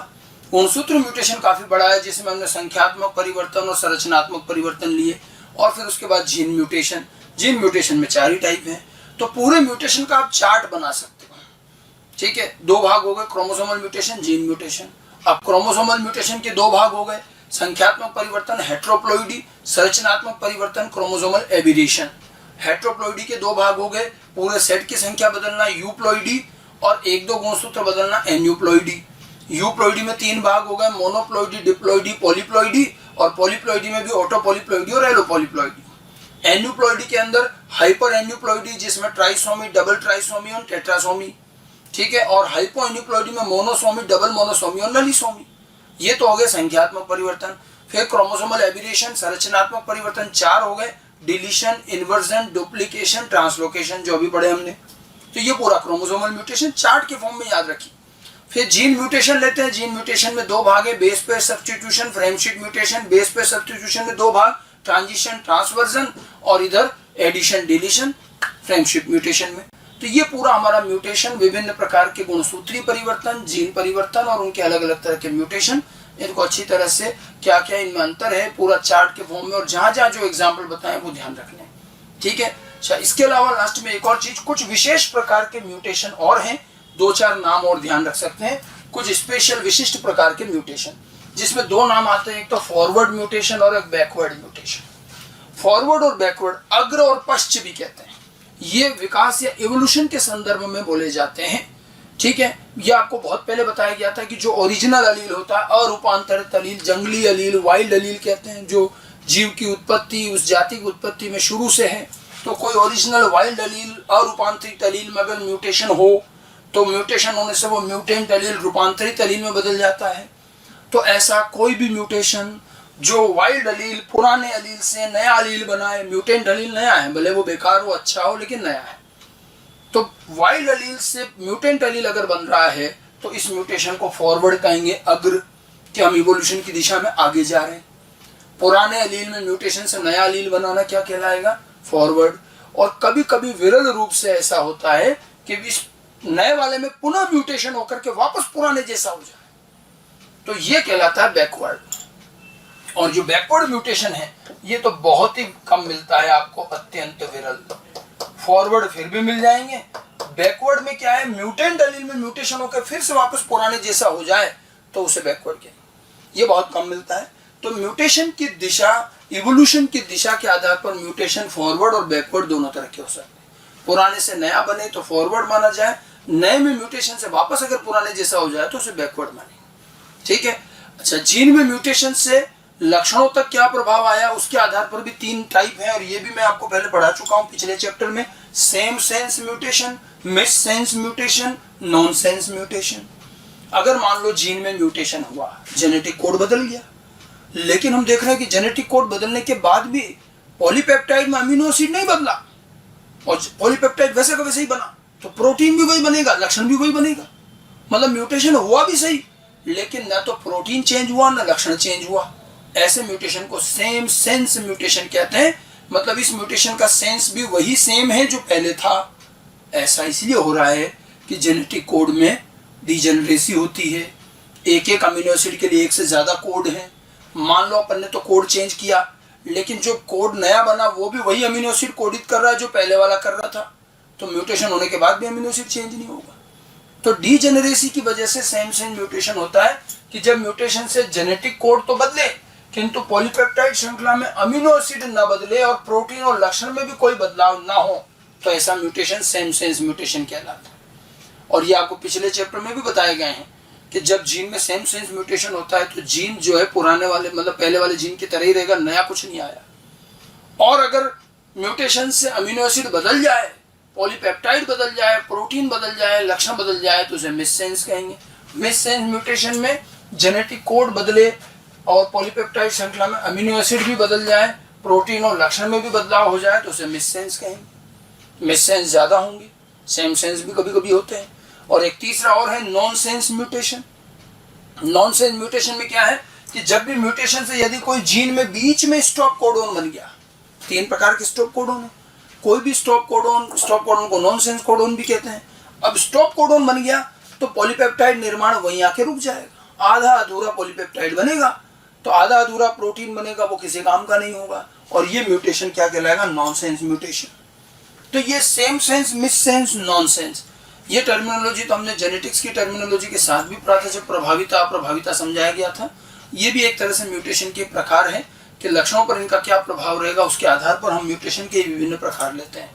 गुणसूत्र म्यूटेशन काफी बड़ा है, जिसमें हमने संख्यात्मक परिवर्तन और संरचनात्मक परिवर्तन लिए, और फिर उसके बाद जीन म्यूटेशन। जीन म्यूटेशन में 4 ही टाइप हैं। तो पूरे म्यूटेशन का आप चार्ट बना सकते हो, ठीक है। 2 भाग हो गए, क्रोमोसोमल म्यूटेशन, जीन म्यूटेशन। अब क्रोमोसोमल म्यूटेशन के 2 भाग हो गए, संख्यात्मक परिवर्तन हेट्रोप्लॉइडी, संरचनात्मक परिवर्तन क्रोमोसोमल एबिरेशन। हेट्रोप्लॉइडी के 2 भाग हो गए, पूरे सेट की संख्या बदलना यूप्लॉइडी, और 1-2 गुणसूत्र बदलना एन्यूप्लॉइडी। यूप्लॉइडी में 3 भाग हो गए, मोनोप्लॉइडी, डिप्लॉइडी, पॉलीप्लॉइडी, और पॉलीप्लॉइडी में भी ऑटोपॉलीप्लॉइडी और एलोपॉलीप्लॉइडी। एन्यूप्लॉइडी के अंदर हाइपर एन्यूप्लॉइडी, जिसमें ट्राइसोमी, डबल ट्राइसोमी और टेट्रासोमी, ठीक है। और हाइपो एन्यूप्लॉइडी में मोनोसोमी, डबल मोनोसोमी और नलीसोमी। ये तो हो गए संख्यात्मक परिवर्तन। फिर क्रोमोसोमल एबिरेशन, संरचनात्मक परिवर्तन 4 हो गए, डिलीशन, इन्वर्जन, डुप्लीकेशन, ट्रांसलोकेशन, जो भी पढ़े हमने। तो ये पूरा क्रोमोसोमल म्यूटेशन चार्ट के फॉर्म में याद रखिए। फिर जीन म्यूटेशन लेते हैं। जीन म्यूटेशन में 2 भाग है, base pair substitution, frame shift mutation. Base pair substitution में 2 भाग, ट्रांजिशन, ट्रांसवर्जन, और इधर addition, deletion, frame shift mutation में। तो ये पूरा हमारा म्यूटेशन, विभिन्न प्रकार के गुणसूत्रीय परिवर्तन, जीन परिवर्तन और उनके अलग अलग तरह के म्यूटेशन, इनको अच्छी तरह से क्या क्या इनमें अंतर है पूरा चार्ट के फॉर्म में, और जहां जहां जो एग्जाम्पल बताएं वो ध्यान रख लें, ठीक है। अच्छा, इसके अलावा लास्ट में एक और चीज, कुछ विशेष प्रकार के म्यूटेशन और हैं, 2-4 नाम और ध्यान रख सकते हैं। कुछ स्पेशल विशिष्ट प्रकार के म्यूटेशन, जिसमें 2 नाम आते हैं, एक तो फॉरवर्ड म्यूटेशन और एक बैकवर्ड म्यूटेशन। फॉरवर्ड और बैकवर्ड, अग्र और पश्च भी कहते हैं, ये विकास या इवोल्यूशन के संदर्भ में बोले जाते हैं, ठीक है। ये आपको बहुत पहले बताया गया था कि जो ओरिजिनल अलील होता है, अरूपांतरित अलील, जंगली अलील, वाइल्ड अलील कहते हैं, जो जीव की उत्पत्ति, उस जाति की उत्पत्ति में शुरू से है। तो कोई ओरिजिनल वाइल्ड अलील, अरूपांतरित अलील में अगर म्यूटेशन हो, तो म्यूटेशन होने से वो म्यूटेंट अलील रूपांतरित अलील में बदल जाता है। तो ऐसा कोई भी म्यूटेशन जो वाइल्ड अलील, पुराने अलील से नया अलील बनाए, म्यूटेंट अलील नया है, भले वो बेकार हो, अच्छा हो, लेकिन नया है। तो वाइल्ड अलील से म्यूटेंट अलील अगर बन रहा है, तो इस म्यूटेशन को फॉरवर्ड कहेंगे, अग्र, कि हम इवोल्यूशन की दिशा में आगे जा रहे हैं। पुराने अलील में म्यूटेशन से नया अलील बनाना क्या कहलाएगा, फॉरवर्ड। और कभी कभी विरल रूप से ऐसा होता है कि इस नए वाले में पुनः म्यूटेशन होकर के वापस पुराने जैसा हो जाए, तो ये कहलाता है बैकवर्ड। और जो बैकवर्ड म्यूटेशन है ये तो बहुत ही कम मिलता है आपको, अत्यंत विरल। फॉरवर्ड फिर भी मिल जाएंगे, बैकवर्ड में क्या है, म्यूटेंट एलील में म्यूटेशन होकर फिर से वापस पुराने जैसा हो जाए तो उसे बैकवर्ड कहेंगे, ये बहुत कम मिलता है। तो म्यूटेशन की दिशा, इवोल्यूशन की दिशा के आधार पर म्यूटेशन फॉरवर्ड और बैकवर्ड दोनों तरह के हो सकते हैं। पुराने से नया बने तो फॉरवर्ड माना जाए, नए में म्यूटेशन से वापस अगर पुराने जैसा हो जाए तो उसे बैकवर्ड मानेंगे। ठीक है। अच्छा, जीन में म्यूटेशन से लक्षणों तक क्या प्रभाव आया उसके आधार पर भी 3 टाइप है, और ये भी मैं आपको पहले पढ़ा चुका हूं पिछले चैप्टर में। Same sense mutation, miss sense mutation, non sense mutation. अगर मान लो जीन में म्यूटेशन हुआ, जेनेटिक कोड बदल गया, लेकिन हम देख रहे हैं कि जेनेटिक कोड बदलने के बाद भी पॉलीपेप्टाइड में अमीनो एसिड नहीं बदला और पॉलीपेप्टाइड वैसे का वैसे ही बना, तो प्रोटीन भी वही बनेगा, लक्षण भी वही बनेगा। मतलब म्यूटेशन हुआ भी सही, लेकिन ना तो प्रोटीन चेंज हुआ ना लक्षण चेंज हुआ। ऐसे म्यूटेशन को सेम सेंस म्यूटेशन कहते हैं। मतलब इस म्यूटेशन का सेंस भी वही सेम है जो पहले था। ऐसा इसलिए हो रहा है कि जेनेटिक कोड में डिजेनरेसी होती है, एक एक अमीनो एसिड के लिए एक से ज्यादा कोड है। मान लो अपन ने तो कोड चेंज किया, लेकिन जो कोड नया बना वो भी वही अमीनो एसिड कोडित कर रहा है जो पहले वाला कर रहा था, तो म्यूटेशन होने के बाद भी अमीनो एसिड चेंज नहीं होगा। तो डीजेनरेसी की वजह से सेम सेम म्यूटेशन होता है कि जब म्यूटेशन से जेनेटिक कोड तो बदले किंतु पॉलीपेप्टाइड श्रृंखला में अमीनो एसिड न बदले और प्रोटीन और लक्षण में भी कोई बदलाव ना हो, तो ऐसा म्यूटेशन सेम सेंस म्यूटेशन कहलाता है। और ये आपको पिछले चैप्टर में भी बताए गए हैं कि जब जीन में सेम सेंस म्यूटेशन होता है तो जीन जो है पुराने वाले मतलब पहले वाले जीन की तरह ही रहेगा, नया कुछ नहीं आया। और अगर म्यूटेशन से अमीनो एसिड बदल जाए, पॉलीपेप्टाइड बदल जाए, प्रोटीन बदल जाए, लक्षण बदल जाए, तो उसे मिससेंस कहेंगे। मिससेंस म्यूटेशन में जेनेटिक कोड बदले और पॉलीपेप्टाइड श्रृंखला में अमीनो एसिड भी बदल जाए, प्रोटीन और लक्षण में भी बदलाव हो जाए, तो उसे मिससेंस कहेंगे। मिससेंस ज्यादा होंगे, सेम सेंस भी कभी कभी होते हैं। और एक तीसरा और है non sense mutation. Non sense mutation में क्या है कि जब भी म्यूटेशन से यदि कोई जीन में बीच में स्टॉप कोडोन बन गया, 3 प्रकार के स्टॉप कोडोन है, कोई भी स्टॉप कोडोन को नॉन सेंस कोडोन भी कहते हैं। अब स्टॉप कोडोन बन गया तो पॉलीपेप्टाइड निर्माण वहीं आके रुक जाएगा, आधा अधूरा पॉलीपेप्टाइड बनेगा तो आधा अधूरा प्रोटीन बनेगा, वो किसी काम का नहीं होगा, और ये म्यूटेशन क्या कहलाएगा, नॉन सेंस म्यूटेशन। तो ये same sense, miss sense, non sense, ये टर्मिनोलॉजी तो हमने जेनेटिक्स की टर्मिनोलॉजी के साथ भी पढ़ा था जब प्रभाविता अप्रभाविता समझाया गया था। ये भी एक तरह से म्यूटेशन के प्रकार है कि लक्षणों पर इनका क्या प्रभाव रहेगा, उसके आधार पर हम म्यूटेशन के विभिन्न प्रकार लेते हैं।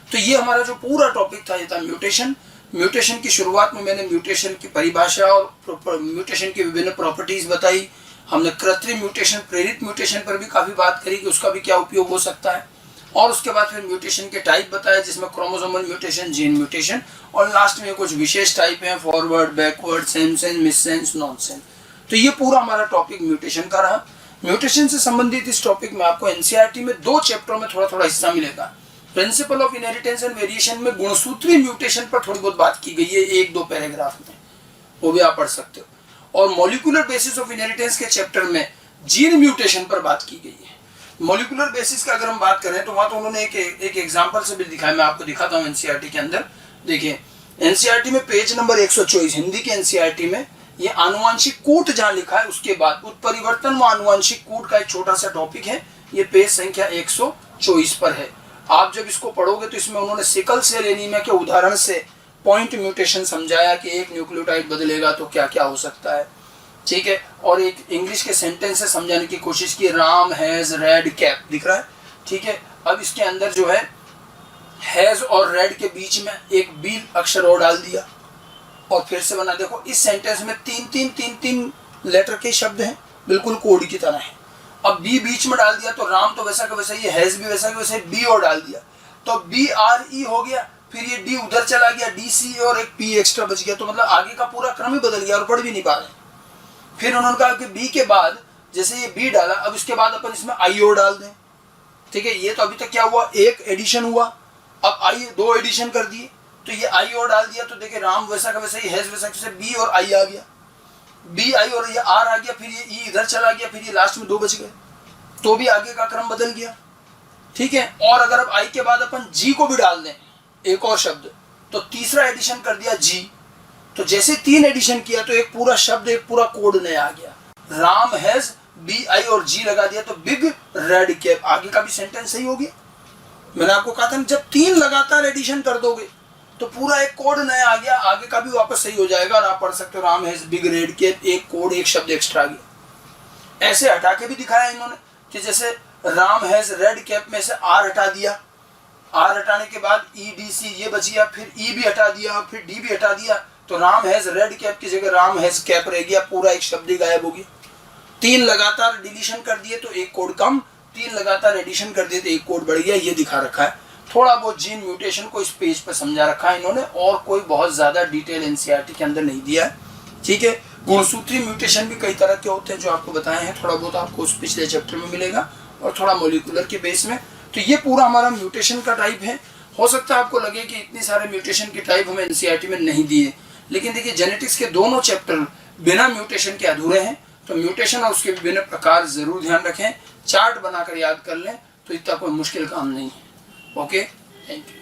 तो ये हमारा जो पूरा टॉपिक था ये था म्यूटेशन। म्यूटेशन की शुरुआत में मैंने म्यूटेशन की परिभाषा और म्यूटेशन की विभिन्न प्रॉपर्टीज बताई। हमने कृत्रिम म्यूटेशन, प्रेरित म्यूटेशन पर भी काफी बात करी कि उसका भी क्या उपयोग हो सकता है, और उसके बाद फिर म्यूटेशन के टाइप बताए जिसमें क्रोमोसोमल म्यूटेशन, जीन म्यूटेशन, और लास्ट में कुछ विशेष टाइप हैं, forward, backward, same sense, miss sense, non sense. तो ये पूरा हमारा टॉपिक म्यूटेशन का रहा। म्यूटेशन से संबंधित इस टॉपिक में आपको एनसीईआरटी में 2 चैप्टरों में थोड़ा थोड़ा हिस्सा मिलेगा। Principle of inheritance and variation में गुणसूत्रीय म्यूटेशन पर थोड़ी बहुत बात की गई है 1-2 पैराग्राफ में, वो भी आप पढ़ सकते हो। और मॉलिक्यूलर बेसिस ऑफ इनहेरिटेंस के चैप्टर में जीन म्यूटेशन पर बात की गई है। मॉलिक्यूलर बेसिस का अगर हम बात करें तो वहां तो उन्होंने एक एग्जांपल से भी दिखाया, मैं आपको दिखाता हूं एनसीईआरटी के अंदर। देखिए एनसीईआरटी में पेज नंबर 124 हिंदी के एनसीईआरटी में ये आनुवांशिक कूट जहां लिखा है उसके बाद उत्परिवर्तन व आनुवांशिक कूट का एक छोटा सा टॉपिक है, ये पेज संख्या 124 पर है। आप जब इसको पढ़ोगे तो इसमें उन्होंने सिकल सेल एनीमिया के उदाहरण से पॉइंट म्यूटेशन समझाया कि एक न्यूक्लियोटाइड बदलेगा तो क्या क्या हो सकता है, ठीक है। और एक इंग्लिश के सेंटेंस से समझाने की कोशिश की, राम हैज रेड कैप, दिख रहा है, ठीक है। अब इसके अंदर जो है हैज और रेड के बीच में एक बी अक्षर और डाल दिया और फिर से बना। देखो इस सेंटेंस में तीन लेटर के शब्द हैं, बिल्कुल कोड की तरह है। अब बी बीच में डाल दिया तो राम तो वैसा का वैसा ही, हैज भी वैसा का वैसा, बी और डाल दिया तो BRE हो गया, फिर ये डी उधर चला गया, DC और एक P एक्स्ट्रा बच गया, तो मतलब आगे का पूरा क्रम ही बदल गया और पढ़ भी नहीं पा रहे। फिर उन्होंने कहा कि बी के बाद जैसे ये बी डाला, अब इसके बाद अपन इसमें आई और डाल दें, ठीक है। ये तो अभी तक क्या हुआ, एक एडिशन हुआ, अब आई 2 एडिशन कर दिए, तो ये आई और डाल दिया तो देखिए राम वैसा का वैसा ही, हैज वैसा का, बी और आई आ गया, बी आई और ये आर आ गया, फिर ये ई इधर चला गया, फिर ये लास्ट में 2 बच गए, तो भी आगे का क्रम बदल गया, ठीक है। और अगर अब आई के बाद अपन जी को भी डाल दें, एक और शब्द, तो तीसरा एडिशन कर दिया जी, तो जैसे 3 एडिशन किया तो एक पूरा शब्द, एक पूरा कोड नया आ गया। राम हैज BI और जी लगा दिया तो बिग रेड कैप, आगे का भी सेंटेंस सही हो गया। मैंने आपको कहा था जब 3 लगातार एडिशन कर दोगे तो पूरा एक कोड नया आ गया, आगे का भी वापस सही हो जाएगा और आप पढ़ सकते हो Ram has big red cap, एक कोड, एक शब्द एक्स्ट्रा आ गया। ऐसे हटा के भी दिखाया इन्होंने कि जैसे राम हैज रेड कैप में से आर हटा दिया, आर हटाने के बाद EDC ये बच गया, फिर E भी हटा दिया, फिर D भी हटा दिया, तो राम हैज रेड कैप की जगह राम हैज कैप रह गया, पूरा एक शब्द ही गायब हो गया। 3 लगातार डिलीशन कर दिए तो एक कोड कम, 3 लगातार एडिशन कर दिए तो एक कोड बढ़ गया, ये दिखा रखा है। थोड़ा बहुत जीन म्यूटेशन को इस पेज पर समझा रखा है इन्होंने, और कोई बहुत ज्यादा डिटेल NCERT के अंदर नहीं दिया है, ठीक है। गुणसूत्री म्यूटेशन भी कई तरह के होते हैं जो आपको बताए हैं, थोड़ा बहुत आपको उस पिछले चैप्टर में मिलेगा और थोड़ा मोलिकुलर के बेस में। तो ये पूरा हमारा म्यूटेशन का टाइप है। हो सकता है आपको लगे कि इतने सारे म्यूटेशन के टाइप हमें NCERT में नहीं दिए, लेकिन देखिए जेनेटिक्स के दोनों चैप्टर बिना म्यूटेशन के अधूरे हैं, तो म्यूटेशन और उसके विभिन्न प्रकार जरूर ध्यान रखें, चार्ट बनाकर याद कर लें, तो इतना कोई मुश्किल काम नहीं है। Okay, thank you.